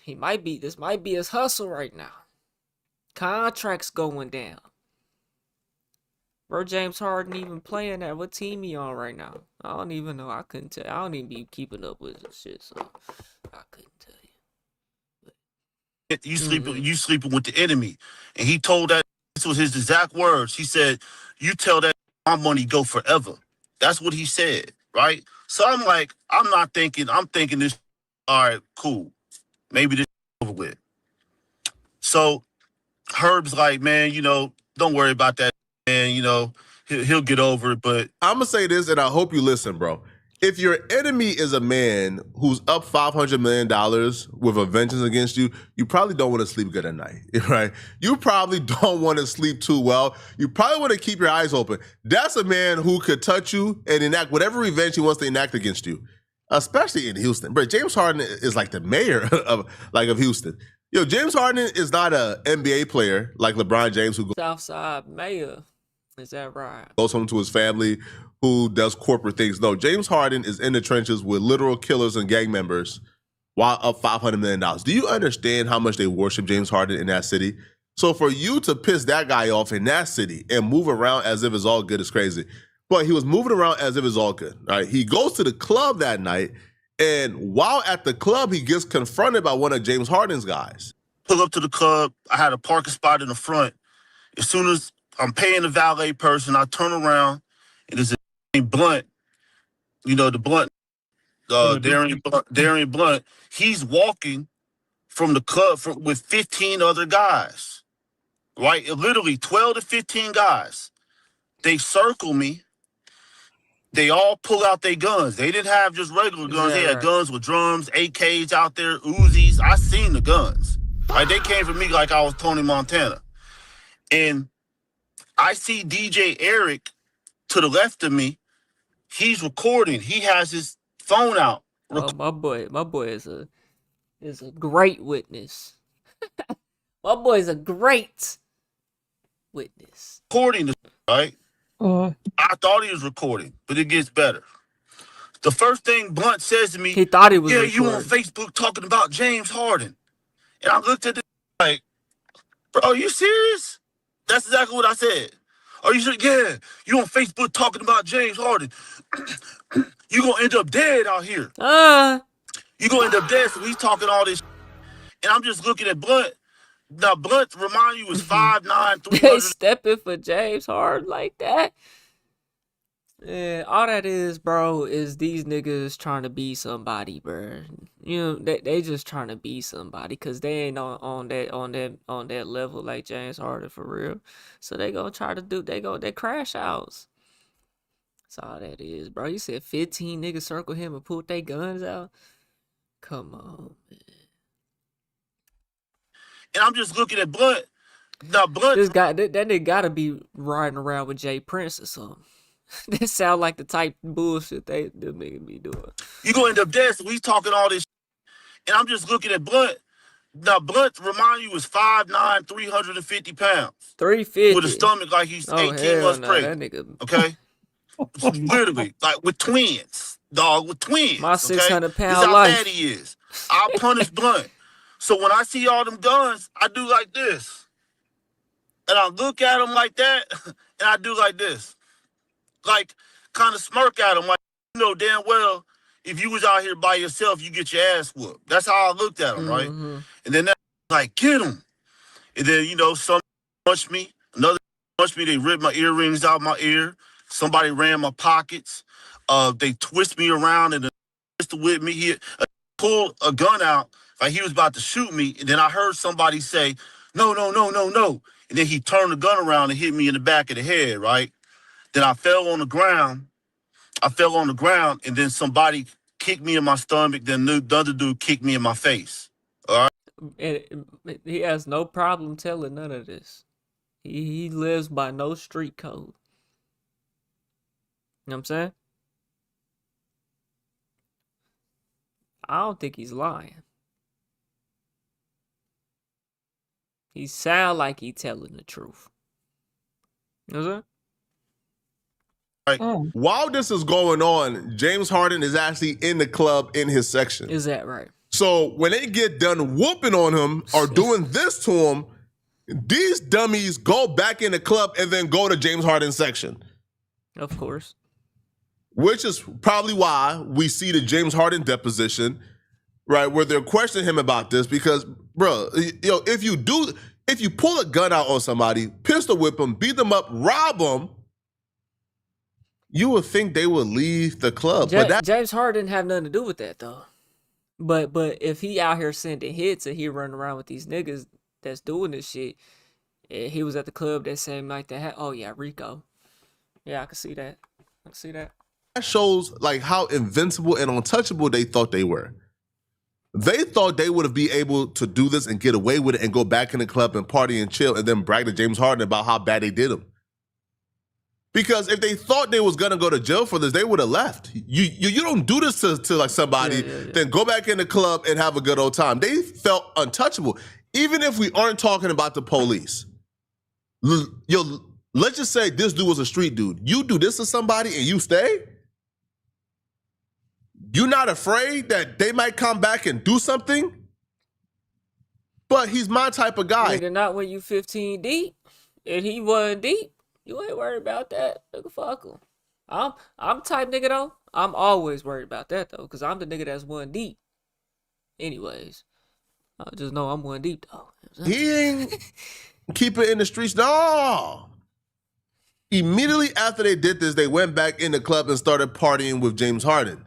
this might be his hustle right now. Contracts going down. Bro, James Harden even playing at what team he on right now? I don't even know. I couldn't tell. I don't even be keeping up with this shit, so I couldn't tell you. You sleeping with the enemy. And he told that, this was his exact words. He said, you tell that my money go forever. That's what he said, right? So I'm like, I'm thinking this, all right, cool. Maybe this is over with. So Herb's like, man, don't worry about that, man. He'll get over it. But I'm gonna say this, and I hope you listen, bro. If your enemy is a man who's up $500 million with a vengeance against you, you probably don't want to sleep good at night, right? You probably don't want to sleep too well. You probably want to keep your eyes open. That's a man who could touch you and enact whatever revenge he wants to enact against you, especially in Houston. But James Harden is like the mayor of Houston. James Harden is not an NBA player like LeBron James, who Southside mayor. Is that right? Goes home to his family, who does corporate things. No, James Harden is in the trenches with literal killers and gang members while up $500 million. Do you understand how much they worship James Harden in that city? So for you to piss that guy off in that city and move around as if it's all good is crazy. but he was moving around as if it's all good. Right? He goes to the club that night, and while at the club, he gets confronted by one of James Harden's guys. Pull up to the club. I had a parking spot in the front. As soon as I'm paying the valet person, I turn around, and there's a Blunt. You know, the Blunt, Darian Blunt. He's walking from the club with 15 other guys, right? Literally 12 to 15 guys. They circle me. They all pull out their guns. They didn't have just regular guns. They had guns with drums, AKs out there, Uzis. I seen the guns. Right? They came for me like I was Tony Montana. And I see DJ Eric to the left of me. He's recording. He has his phone out. Oh, my boy is a great witness. My boy is a great witness. Recording this, right? I thought he was recording, but it gets better. The first thing Blunt says to me, he thought he was recording. You on Facebook talking about James Harden. And I looked at it like, bro, are you serious? That's exactly what I said. Are you sure? Yeah, you on Facebook talking about James Harden. You gonna end up dead out here. You gonna end up dead, so he's talking all this. And I'm just looking at Blunt. Now, Blunt, remind you, was 5'9", 300. They stepping for James Harden like that. Yeah, all that is, bro, is these niggas trying to be somebody, bro. You know, they just trying to be somebody because they ain't on that level like James Harden for real. So they gonna try to they crash outs. That's all that is, bro. You said 15 niggas circle him and pulled their guns out. Come on, man. And I'm just looking at Blunt. Now, Blunt, this guy, that nigga gotta be riding around with Jay Prince or something. That sound like the type of bullshit them niggas be doing. You gonna end up dead, so he's talking all this. And I'm just looking at Blunt. Now, Blunt, remind you, was 5'9", 350 pounds. 350. With a stomach like he's 18 months pregnant. That nigga. Okay? Literally, like with twins. Dog, with twins. My 600 pound This how life. bad he is. I'll punish Blunt. So when I see all them guns, I do like this. And I look at them like that, and I do like this. Like, kind of smirk at them. Like, you know damn well, if you was out here by yourself, you get your ass whooped. That's how I looked at him, right? And then that like, get him. And then, you know, some punched me. Another punched me. They ripped my earrings out my ear. Somebody ran my pockets. They twist me around and pistol with me. He pulled a gun out like he was about to shoot me. And then I heard somebody say, no, no, no, no, no. And then he turned the gun around and hit me in the back of the head, right? Then I fell on the ground. And then somebody kicked me in my stomach. Then the other dude kicked me in my face. All right? And he has no problem telling none of this. He lives by no street code. You know what I'm saying? I don't think he's lying. He sound like he telling the truth. You know what I'm saying? Right. While this is going on, James Harden is actually in the club in his section. Is that right? So when they get done whooping on him or doing this to him, these dummies go back in the club and then go to James Harden's section. Of course. Which is probably why we see the James Harden deposition, right, where they're questioning him about this because, bro, if you pull a gun out on somebody, pistol whip them, beat them up, rob them, you would think they would leave the club. But James Harden didn't have nothing to do with that, though. But if he out here sending hits and he running around with these niggas that's doing this shit, and he was at the club that same night oh, yeah, Rico. Yeah, I can see that. That shows like how invincible and untouchable they thought they were. They thought they would be able to do this and get away with it and go back in the club and party and chill and then brag to James Harden about how bad they did him. Because if they thought they was gonna go to jail for this, they would have left. You don't do this to like somebody, then go back in the club and have a good old time. They felt untouchable. Even if we aren't talking about the police. Let's just say this dude was a street dude. You do this to somebody and you stay? You're not afraid that they might come back and do something? But he's my type of guy. Nigga, not when you 15 deep. And he wasn't deep. You ain't worried about that. Nigga, fuck him. I'm type nigga though. I'm always worried about that though, cause I'm the nigga that's one deep. Anyways, I just know I'm one deep though. He ain't keep it in the streets. No. Immediately after they did this, they went back in the club and started partying with James Harden.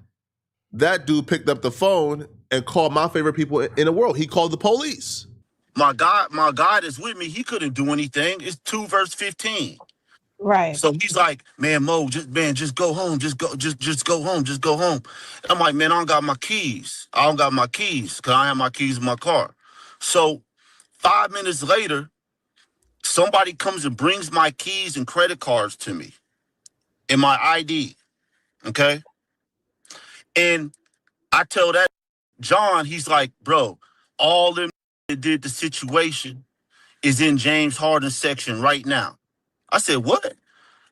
That dude picked up the phone and called my favorite people in the world. He called the police. My God is with me. He couldn't do anything. It's 2 verse 15. Right. So he's like, man, Mo, just go home. Just go home. Just go home. And I'm like, man, I don't got my keys. I don't got my keys because I have my keys in my car. So 5 minutes later, somebody comes and brings my keys and credit cards to me and my ID. Okay. And I tell that John, he's like, bro, all them that did the situation is in James Harden's section right now. I said, what?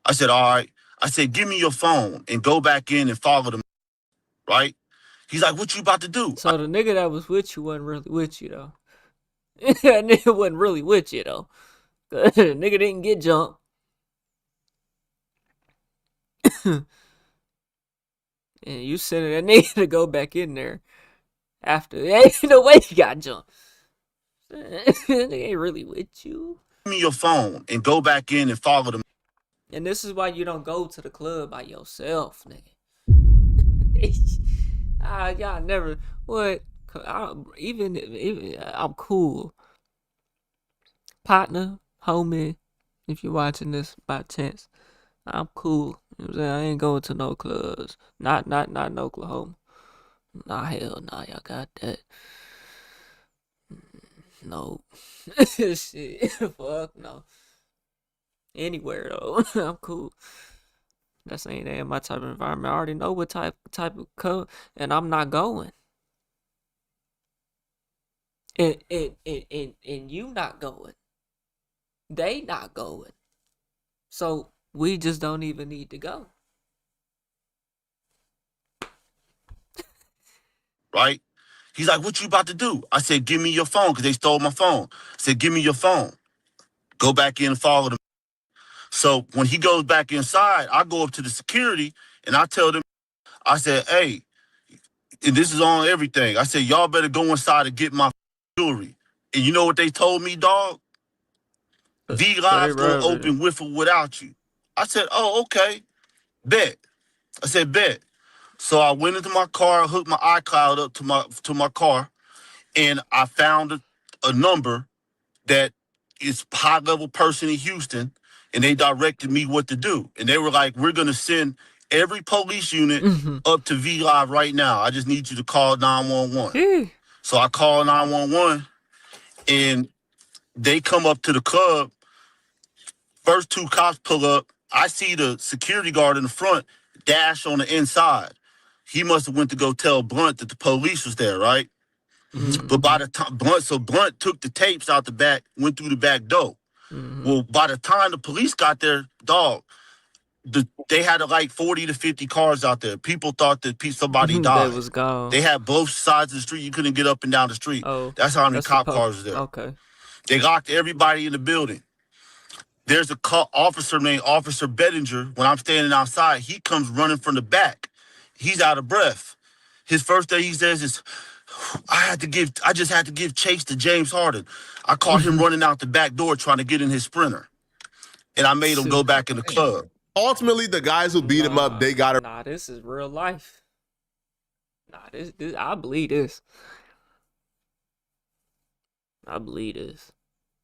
I said, all right. I said, give me your phone and go back in and follow them, right? He's like, what you about to do? So the nigga that was with you wasn't really with you though. That nigga wasn't really with you though. Nigga didn't get jumped. And you sending that nigga to go back in there after. Ain't no way he got jumped. Nigga ain't really with you. Give me your phone and go back in and follow them. And this is why you don't go to the club by yourself, nigga. Y'all never. What? Even I'm cool. Partner, homie, if you're watching this by chance, I'm cool. You know what I'm saying? I ain't going to no clubs. Not in Oklahoma. Nah, hell nah, y'all got that. No. Shit. Fuck no. Anywhere though. I'm cool. That's ain't my type of environment. I already know what type of club, and I'm not going. And you not going. They not going. So we just don't even need to go. Right? He's like, what you about to do? I said, give me your phone because they stole my phone. I said, give me your phone. Go back in and follow them. So when he goes back inside, I go up to the security and I tell them, I said, hey, and this is on everything. I said, y'all better go inside and get my jewelry. And you know what they told me, dog? V Live's gonna open with or without you. I said, oh, okay. Bet. I said, bet. So I went into my car, hooked my iCloud up to my car, and I found a number that is high level person in Houston, and they directed me what to do. And they were like, we're gonna send every police unit up to V Live right now. I just need you to call 911. So I call 911, and they come up to the club. First 2 cops pull up. I see the security guard in the front dash on the inside. He must have went to go tell Blunt that the police was there, right? But by the time Blunt took the tapes out the back, went through the back door. Well, by the time the police got there, dog, they had like 40 to 50 cars out there. People thought that somebody died. They was gone. They had both sides of the street. You couldn't get up and down the street. Oh, that's how many cop cars was there. Okay. They locked everybody in the building. There's a officer named Officer Bettinger. When I'm standing outside, he comes running from the back. He's out of breath. His first thing he says is, I just had to give chase to James Harden. I caught him running out the back door trying to get in his Sprinter. And I made him go back in the club. Ultimately, the guys who beat him up, they got it. Nah, this is real life. Nah, this I believe this. I believe this.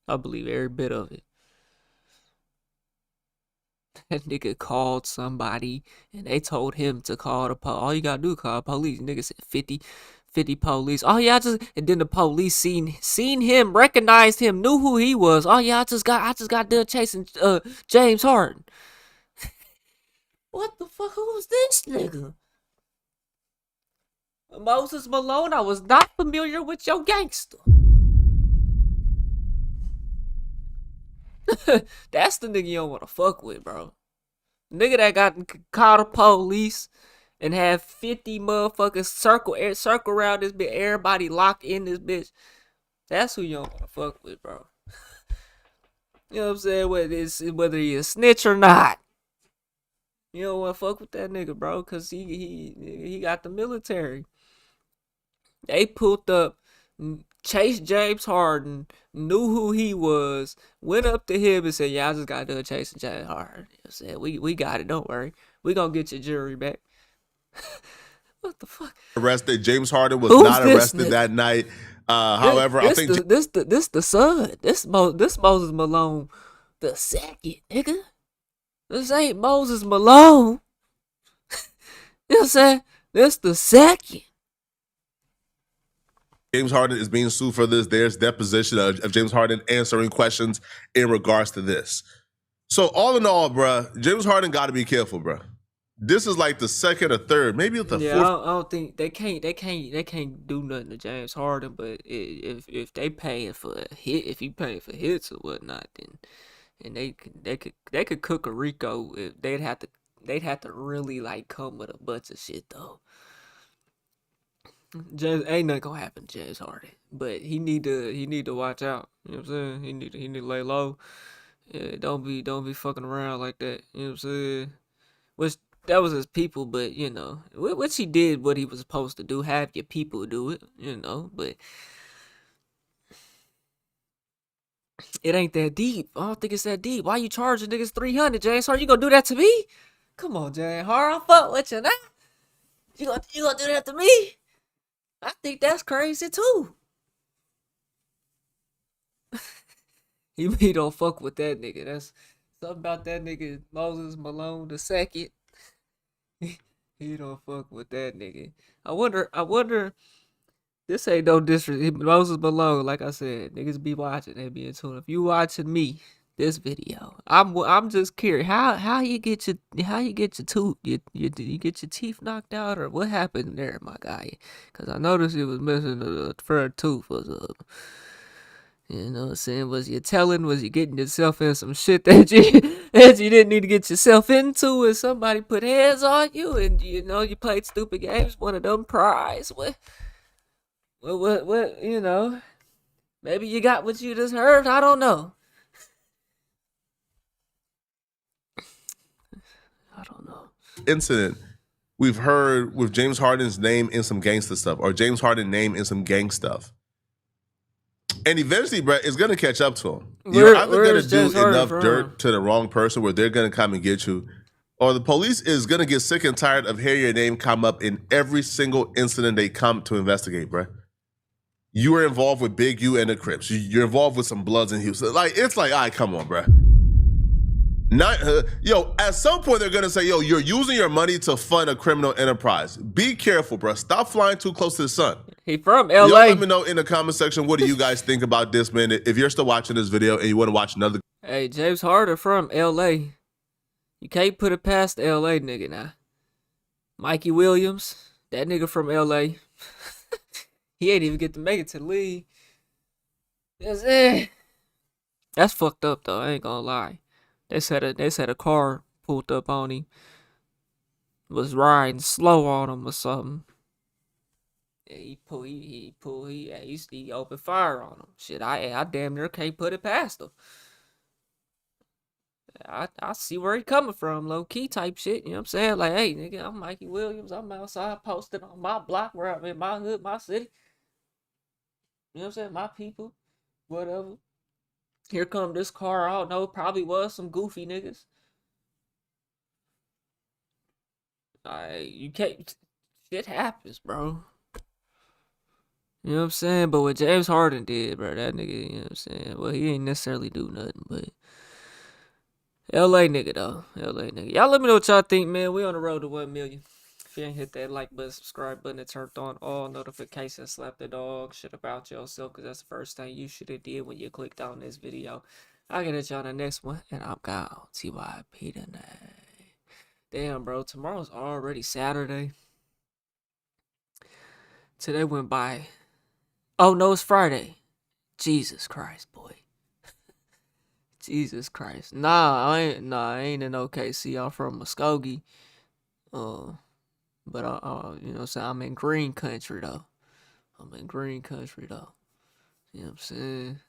I believe every bit of it. That nigga called somebody and they told him to call the police. All you gotta do is call the police. Nigga said 50 police. Oh yeah, and then the police seen him, recognized him, knew who he was. Oh yeah, I just got done chasing James Harden. What the fuck? Who's this nigga? Moses Malone, I was not familiar with your gangster. That's the nigga you don't want to fuck with, bro. Nigga that got called the police and have 50 motherfuckers circle around this bitch, everybody locked in this bitch. That's who you don't want to fuck with, bro. You know what I'm saying? Whether you're a snitch or not. You don't want to fuck with that nigga, bro, cause he got the military. They pulled up, chased James Harden, knew who he was, went up to him and said, "Yeah, I just got done chasing James Harden." I said, "We got it. Don't worry. We gonna get your jury back." What the fuck? Arrested. James Harden was Who's not this arrested nigga? that night. However, I think This the son. This Moses Malone the second, nigga. This ain't Moses Malone. You know what I'm saying? This the second. James Harden is being sued for this. There's deposition of James Harden answering questions in regards to this. So all in all, bruh, James Harden got to be careful, bruh. This is like the second or third, maybe the Yeah, fourth. I don't think they can't do nothing to James Harden. But if they paying for a hit, if he paying for hits or whatnot, then and they could cook a Rico. If they'd have to really like come with a bunch of shit though. James ain't nothing gonna happen to James Harden, but he need to watch out. You know what I'm saying? He need to lay low. Yeah, don't be fucking around like that. You know what I'm saying? Which that was his people, but you know, which he did what he was supposed to do. Have your people do it, you know. But it ain't that deep. I don't think it's that deep. Why you charging niggas 300, James Harden? You gonna do that to me? Come on, James Harden. I fuck with you now. You gonna do that to me? I think that's crazy too. He don't fuck with that nigga. That's something about that nigga Moses Malone the second. He don't fuck with that nigga. I wonder. This ain't no disrespect. Moses Malone, like I said, niggas be watching. They be in tune. If you watching me, this video, I'm just curious. How you get your tooth you get your teeth knocked out, or what happened there, my guy? Cause I noticed you was missing a front tooth or something. You know what I'm saying? Was you getting yourself in some shit that you didn't need to get yourself into, and somebody put hands on you, and you know you played stupid games, one of them prize? What, you know? Maybe you got what you just heard. I don't know. I don't know. Incident we've heard with James Harden's name in some gangster stuff, or James Harden name in some gang stuff. And eventually, Brett, it's going to catch up to him. You're either going to do enough dirt to the wrong person where they're going to come and get you, or the police is going to get sick and tired of hearing your name come up in every single incident they come to investigate, Brett. You were involved with Big U and the Crips. You're involved with some Bloods in Houston. Like, it's like, all right, come on, Brett. At some point they're gonna say, yo, you're using your money to fund a criminal enterprise. Be careful, bro. Stop flying too close to the sun. He from LA. Y'all let me know in the comment section, what do you guys think about this, man? If you're still watching this video and you want to watch another. Hey, James Harden from LA. You can't put it past the LA nigga now. Mikey Williams, that nigga from LA. He ain't even get to make it to the league. That's fucked up though, I ain't gonna lie. They said a car pulled up on him, was riding slow on him or something. Yeah, he opened fire on him. Shit, I damn near can't put it past him. I see where he coming from, low key type shit. You know what I'm saying? Like, hey, nigga, I'm Mikey Williams. I'm outside posted on my block where I'm in my hood, my city. You know what I'm saying? My people, whatever. Here come this car. I don't know. Probably was some goofy niggas. You can't. Shit happens, bro. You know what I'm saying? But what James Harden did, bro, that nigga, you know what I'm saying? Well, he ain't necessarily do nothing, but LA nigga, though. LA nigga. Y'all let me know what y'all think, man. We on the road to 1 million. If you ain't hit that like button, subscribe button, and turned on all notifications, slap the dog shit about yourself, because that's the first thing you should have did when you clicked on this video. I'll get at y'all on the next one, and I'm gone. TYP tonight. Damn, bro. Tomorrow's already Saturday. Today went by. Oh, no, it's Friday. Jesus Christ, boy. Jesus Christ. Nah, I ain't in OKC. I'm from Muskogee. But you know what I'm saying? I'm in green country though. You know what I'm saying?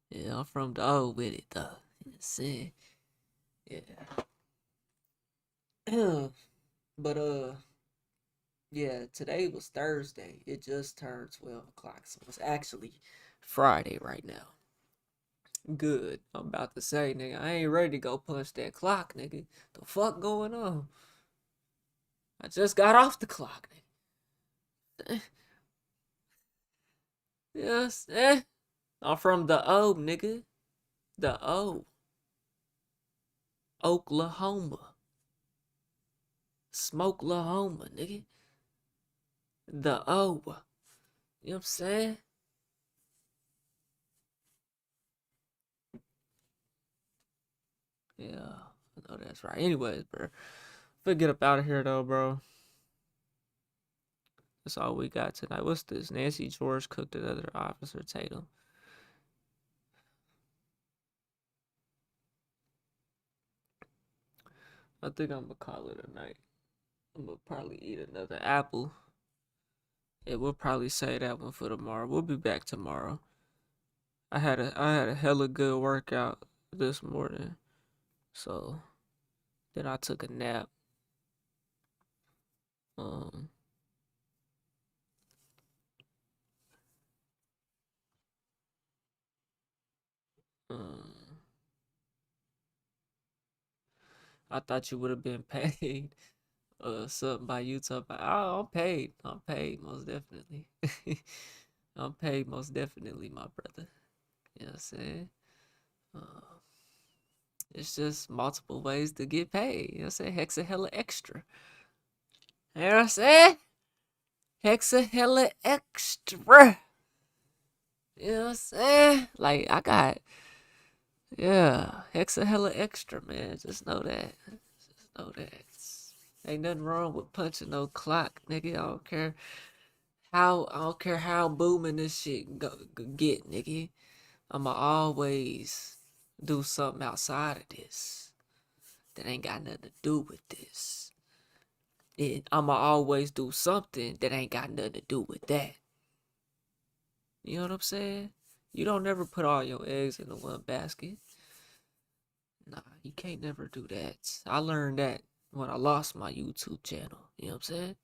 Yeah, I'm from the old with it though. You know what I'm saying? Yeah. But yeah, today was Thursday. It just turned 12 o'clock, so it's actually Friday right now. Good. I'm about to say, nigga, I ain't ready to go punch that clock, nigga. The fuck going on? I just got off the clock, nigga. Yes, I'm from the O, nigga. The O. Oklahoma. Smokelahoma, nigga. The O. You know what I'm saying? Yeah, I know that's right. Anyways, bro. We'll get up out of here, though, bro. That's all we got tonight. What's this? Nancy George cooked another Officer Tatum. I think I'm gonna call it a night. I'm gonna probably eat another apple. Yeah, we'll probably say that one for tomorrow. We'll be back tomorrow. I had a hella good workout this morning. So then I took a nap. Um um I thought you would have been paid something by YouTube. Oh, I'm paid. I'm paid most definitely. I'm paid most definitely, my brother. You know what I'm saying? Uh, it's just multiple ways to get paid. You know what I'm saying? Hexa hella extra. You know what I'm saying? Hexa hella extra. You know what I'm saying? Like, I got, yeah, hexa hella extra, man. Just know that. Just know that. Ain't nothing wrong with punching no clock, nigga. I don't care how booming this shit get, nigga. I'ma always do something outside of this that ain't got nothing to do with this. I'ma always do something that ain't got nothing to do with that. You know what I'm saying? You don't never put all your eggs in the one basket. Nah, you can't never do that. I learned that when I lost my YouTube channel. You know what I'm saying?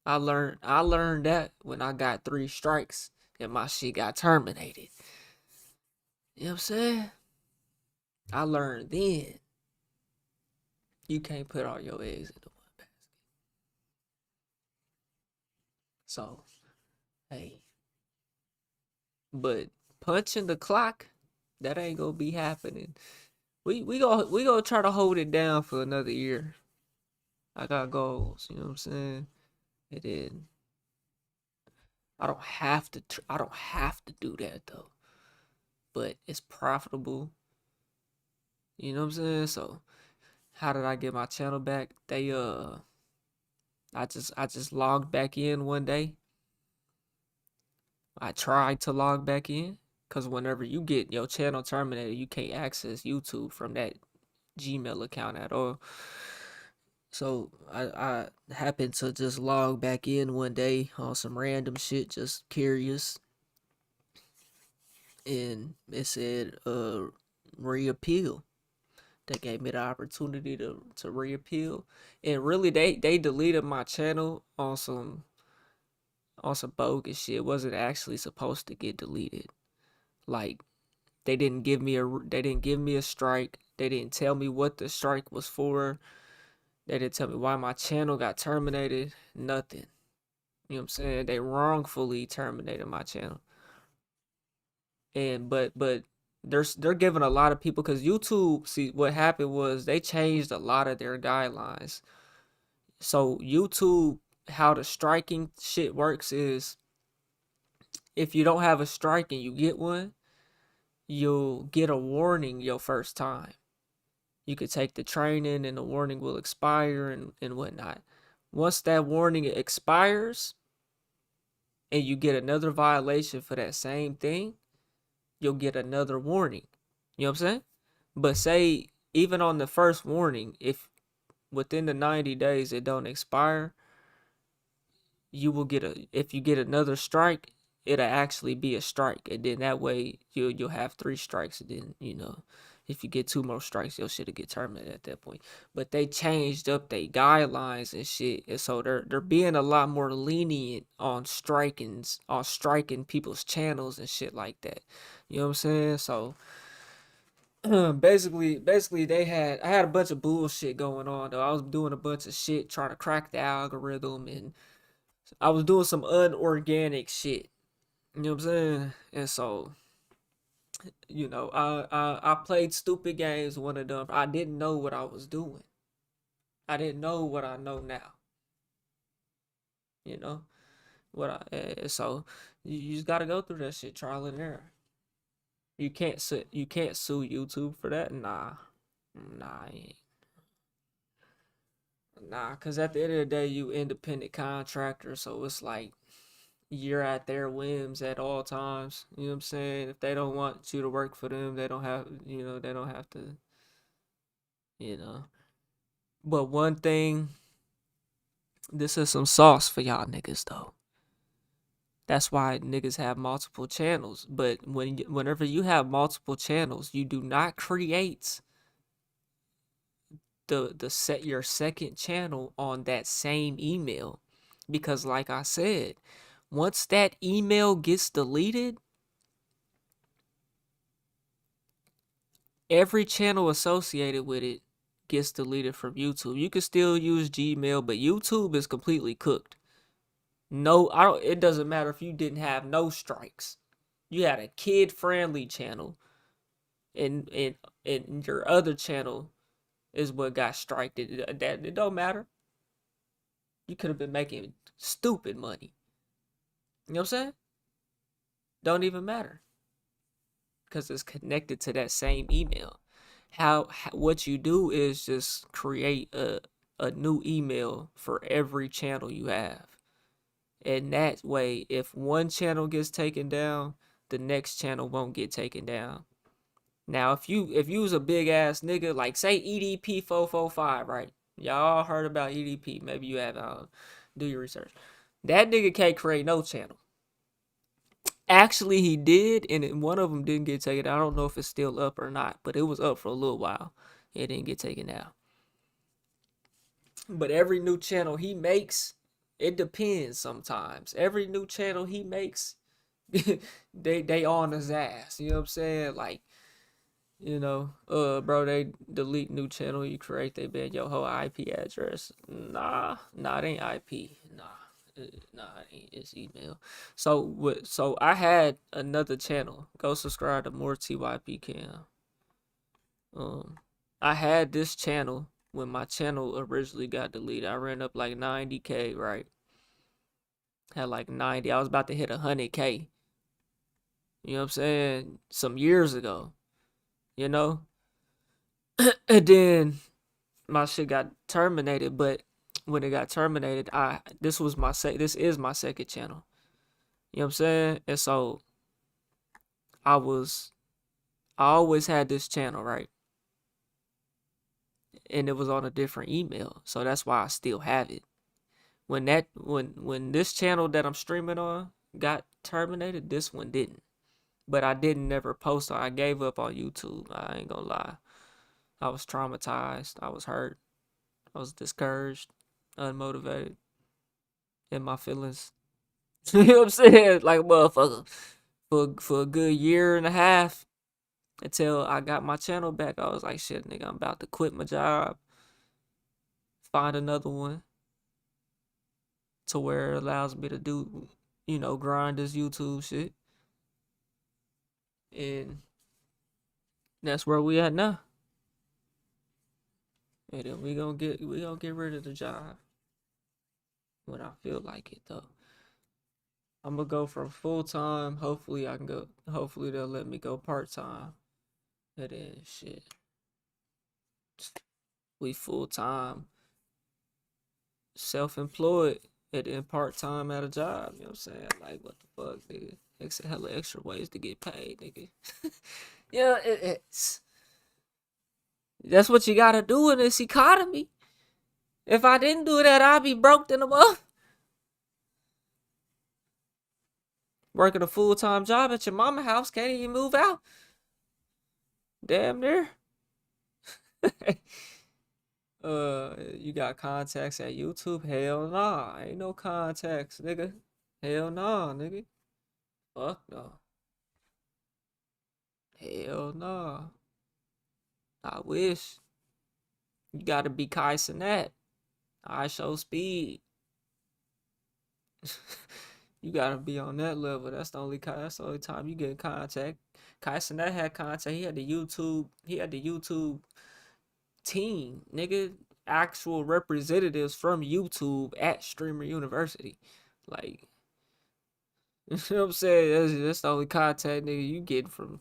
I learned that when I got 3 strikes and my shit got terminated. You know what I'm saying? I learned then you can't put all your eggs in the one basket. So, hey. But punching the clock, that ain't gonna be happening. We gonna try to hold it down for another year. I got goals, you know what I'm saying? And then I don't have to do that though. But it's profitable. You know what I'm saying? So how did I get my channel back? I just logged back in one day. I tried to log back in because whenever you get your channel terminated, you can't access YouTube from that Gmail account at all. So I happened to just log back in one day on some random shit, just curious. And it said reappeal. They gave me the opportunity to reappeal. And really they deleted my channel on some bogus shit. It wasn't actually supposed to get deleted. Like they didn't give me a strike. They didn't tell me what the strike was for. They didn't tell me why my channel got terminated. Nothing. You know what I'm saying? They wrongfully terminated my channel. And but they're giving a lot of people, because YouTube, see what happened was they changed a lot of their guidelines. So YouTube, how the striking shit works is if you don't have a strike and you get one, you'll get a warning your first time. You could take the training and the warning will expire and whatnot. Once that warning expires and you get another violation for that same thing, you'll get another warning. You know what I'm saying? But say even on the first warning, if within the 90 days it don't expire, you will get if you get another strike, it'll actually be a strike. And then that way you'll have 3 strikes, and then, If you get 2 more strikes, your shit'll get terminated at that point. But they changed up their guidelines and shit, and so they're being a lot more lenient on striking people's channels and shit like that. You know what I'm saying? So basically I had a bunch of bullshit going on though. I was doing a bunch of shit trying to crack the algorithm, and I was doing some unorganic shit. You know what I'm saying? And so, you know, I played stupid games. One of them, I didn't know what I was doing. I didn't know what I know now. You know so you just gotta go through that shit, trial and error. You can't sue YouTube for that. Nah, I ain't. Nah, cause at the end of the day, you independent contractor, so it's like you're at their whims at all times. You know what I'm saying? If they don't want you to work for them, they don't have to, you know. But one thing, this is some sauce for y'all niggas though. That's why niggas have multiple channels. But whenever you have multiple channels, you do not create your second channel on that same email, because like I said, once that email gets deleted, every channel associated with it gets deleted from YouTube. You can still use Gmail, but YouTube is completely cooked. No, it doesn't matter if you didn't have no strikes. You had a kid-friendly channel, and your other channel is what got striked. It don't matter. You could have been making stupid money. You know what I'm saying? Don't even matter, because it's connected to that same email. What you do is just create a new email for every channel you have. And that way, if one channel gets taken down, the next channel won't get taken down. Now, if you was a big ass nigga, like say EDP 445, right? Y'all heard about EDP? Maybe you have. Do your research. That nigga can't create no channel. Actually, he did, and one of them didn't get taken down. I don't know if it's still up or not, but it was up for a little while. It didn't get taken down. But every new channel he makes, it depends sometimes. Every new channel he makes, they on his ass. You know what I'm saying? Like, you know, bro, they delete new channel you create, they ban your whole IP address. Nah, it ain't IP. Nah, it ain't. It's email. So I had another channel. Go subscribe to more TYP Cam. I had this channel when my channel originally got deleted. I ran up like 90K, right? Had like 90. I was about to hit 100K. You know what I'm saying? Some years ago. You know? And then my shit got terminated, but when it got terminated, this is my second channel. You know what I'm saying? And so I always had this channel, right? And it was on a different email. So that's why I still have it. When this channel that I'm streaming on got terminated, this one didn't. But I didn't never post on. I gave up on YouTube. I ain't gonna lie. I was traumatized. I was hurt. I was discouraged, unmotivated in my feelings. You know what I'm saying? Like a motherfucker. For a good year and a half until I got my channel back, I was like, shit, nigga, I'm about to quit my job. Find another one to where it allows me to do, you know, grind this YouTube shit. And that's where we at now. And then we gonna get rid of the job when I feel like it though. I'm gonna go from full time. Hopefully they'll let me go part time. And then shit. We full time, self-employed, and then part time at a job. You know what I'm saying? Like, what the fuck, nigga? Hella extra ways to get paid, nigga. Yeah, it's that's what you gotta do in this economy. If I didn't do that, I'd be broke in a month. Working a full-time job at your mama house, can't even move out. Damn near. You got contacts at YouTube? Hell nah. Ain't no contacts, nigga. Hell nah, nigga. Fuck no. Hell nah. I wish. You gotta be Kai Cenat. I show speed. You gotta be on that level. That's the only time you get in contact. Kai Cenat had contact. He had the YouTube team, nigga. Actual representatives from YouTube at Streamer University. Like, you know what I'm saying? That's the only contact, nigga, you get from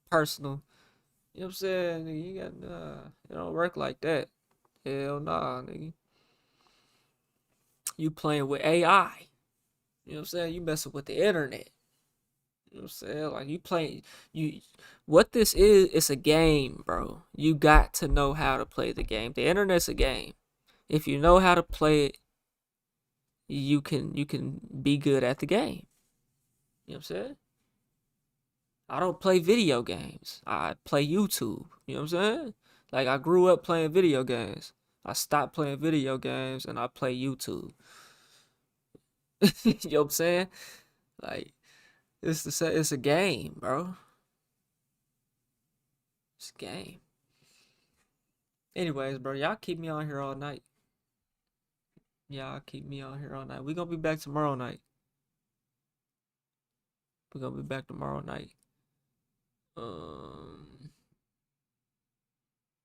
personal. You know what I'm saying? Nigga, you got it don't work like that. Hell nah, nigga. You playing with AI. You know what I'm saying? You messing with the internet. You know what I'm saying? Like you playing what this is, it's a game, bro. You got to know how to play the game. The internet's a game. If you know how to play it, you can be good at the game. You know what I'm saying? I don't play video games. I play YouTube. You know what I'm saying? Like I grew up playing video games. I stopped playing video games and I play YouTube. You know what I'm saying? Like it's a game, bro. It's a game. Anyways, bro, y'all keep me on here all night. Y'all keep me on here all night. We gonna be back tomorrow night. We're gonna be back tomorrow night.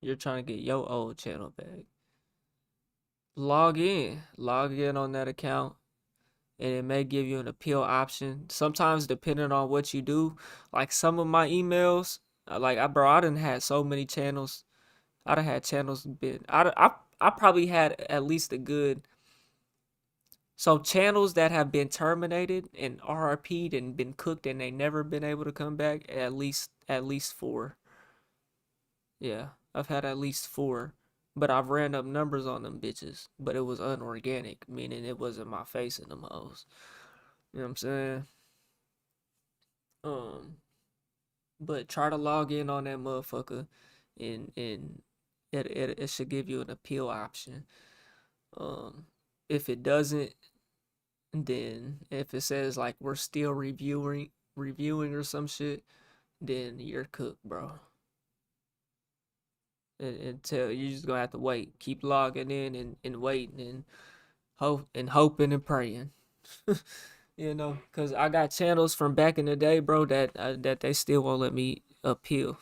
You're trying to get your old channel back. Log in on that account, and it may give you an appeal option. Sometimes, depending on what you do, like some of my emails, like I done had so many channels. I done had channels been. I probably had at least a good. So channels that have been terminated and RRP'd and been cooked and they never been able to come back, at least 4. Yeah, I've had at least 4. But I've ran up numbers on them bitches. But it was unorganic, meaning it wasn't my face in them hoes. You know what I'm saying? But try to log in on that motherfucker and it should give you an appeal option. If it doesn't, then if it says like we're still reviewing or some shit, then you're cooked, bro. Until you're just gonna have to wait. Keep logging in and waiting and hoping and praying. You know, cause I got channels from back in the day, bro, that they still won't let me appeal.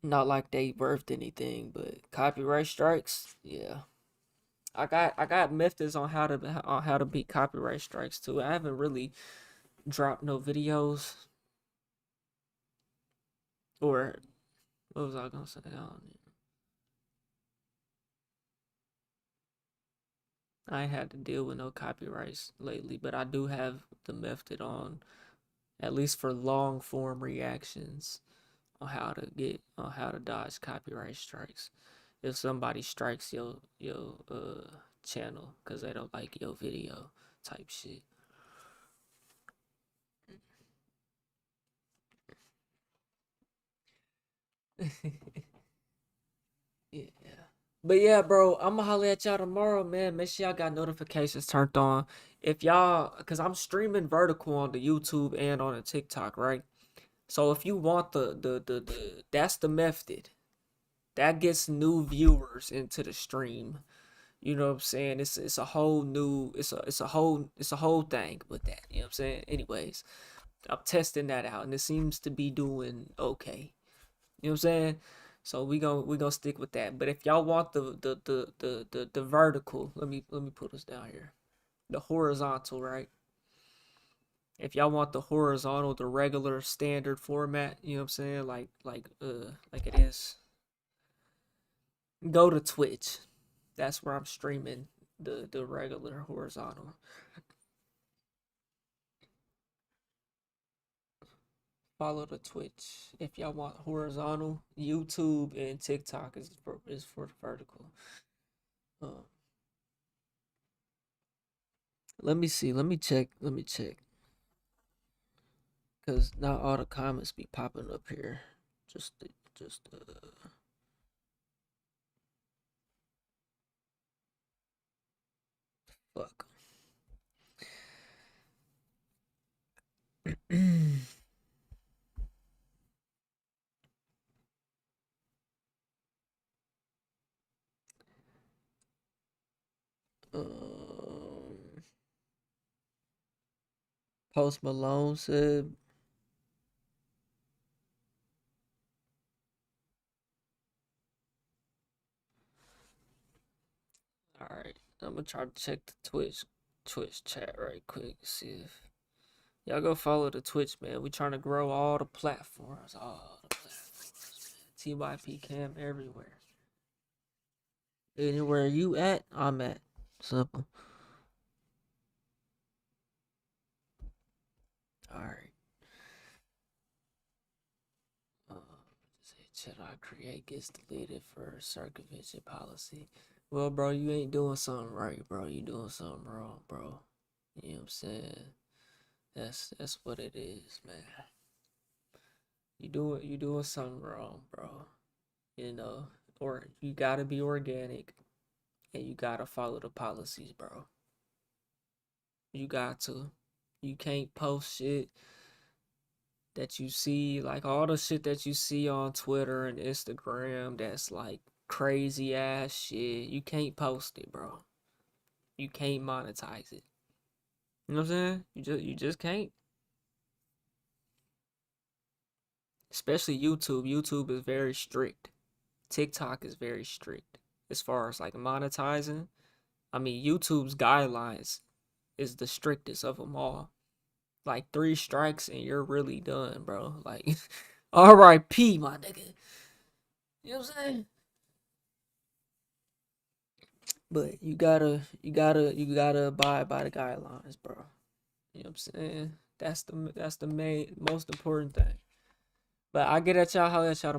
Not like they worth anything, but copyright strikes, yeah. I got methods on how to beat copyright strikes too. I haven't really dropped no videos. Or what was I gonna say? I ain't had to deal with no copyrights lately, but I do have the method on, at least for long form reactions, on how to dodge copyright strikes. If somebody strikes your channel because they don't like your video type shit. Yeah. But yeah, bro, I'ma holler at y'all tomorrow, man. Make sure y'all got notifications turned on. If y'all, cause I'm streaming vertical on the YouTube and on the TikTok, right? So if you want the that's the method. That gets new viewers into the stream. You know what I'm saying? It's a whole new it's a whole thing with that. You know what I'm saying? Anyways, I'm testing that out and it seems to be doing okay. You know what I'm saying? So we gonna stick with that. But if y'all want the vertical, let me put this down here. The horizontal, right? If y'all want the horizontal, the regular standard format, you know what I'm saying? Like it is. Go to Twitch. That's where I'm streaming the regular horizontal. Follow the Twitch if y'all want horizontal. YouTube and TikTok is for the vertical. Let me see. Let me check. Cause not all the comments be popping up here. Fuck. Post Malone said, all right, I'm gonna try to check the Twitch chat right quick. See if y'all go follow the Twitch, man. We trying to grow all the platforms, man. TYP Cam everywhere. Anywhere you at, I'm at. Simple. All right. Should I create gets deleted for circumvention policy? Well, bro, you ain't doing something right, bro. You doing something wrong, bro. You know what I'm saying? That's what it is, man. You doing something wrong, bro. You know, or you gotta be organic, and you gotta follow the policies, bro. You got to. You can't post shit that you see, like all the shit that you see on Twitter and Instagram that's like crazy ass shit. You can't post it, bro. You can't monetize it. You know what I'm saying? You just can't. Especially YouTube. YouTube is very strict. TikTok is very strict as far as like monetizing. I mean, YouTube's guidelines is the strictest of them all. Like 3 strikes and you're really done, bro. Like R.I.P. my nigga. You know what I'm saying? But you gotta abide by the guidelines, bro. You know what I'm saying? That's the most important thing. But I get at y'all, how at y'all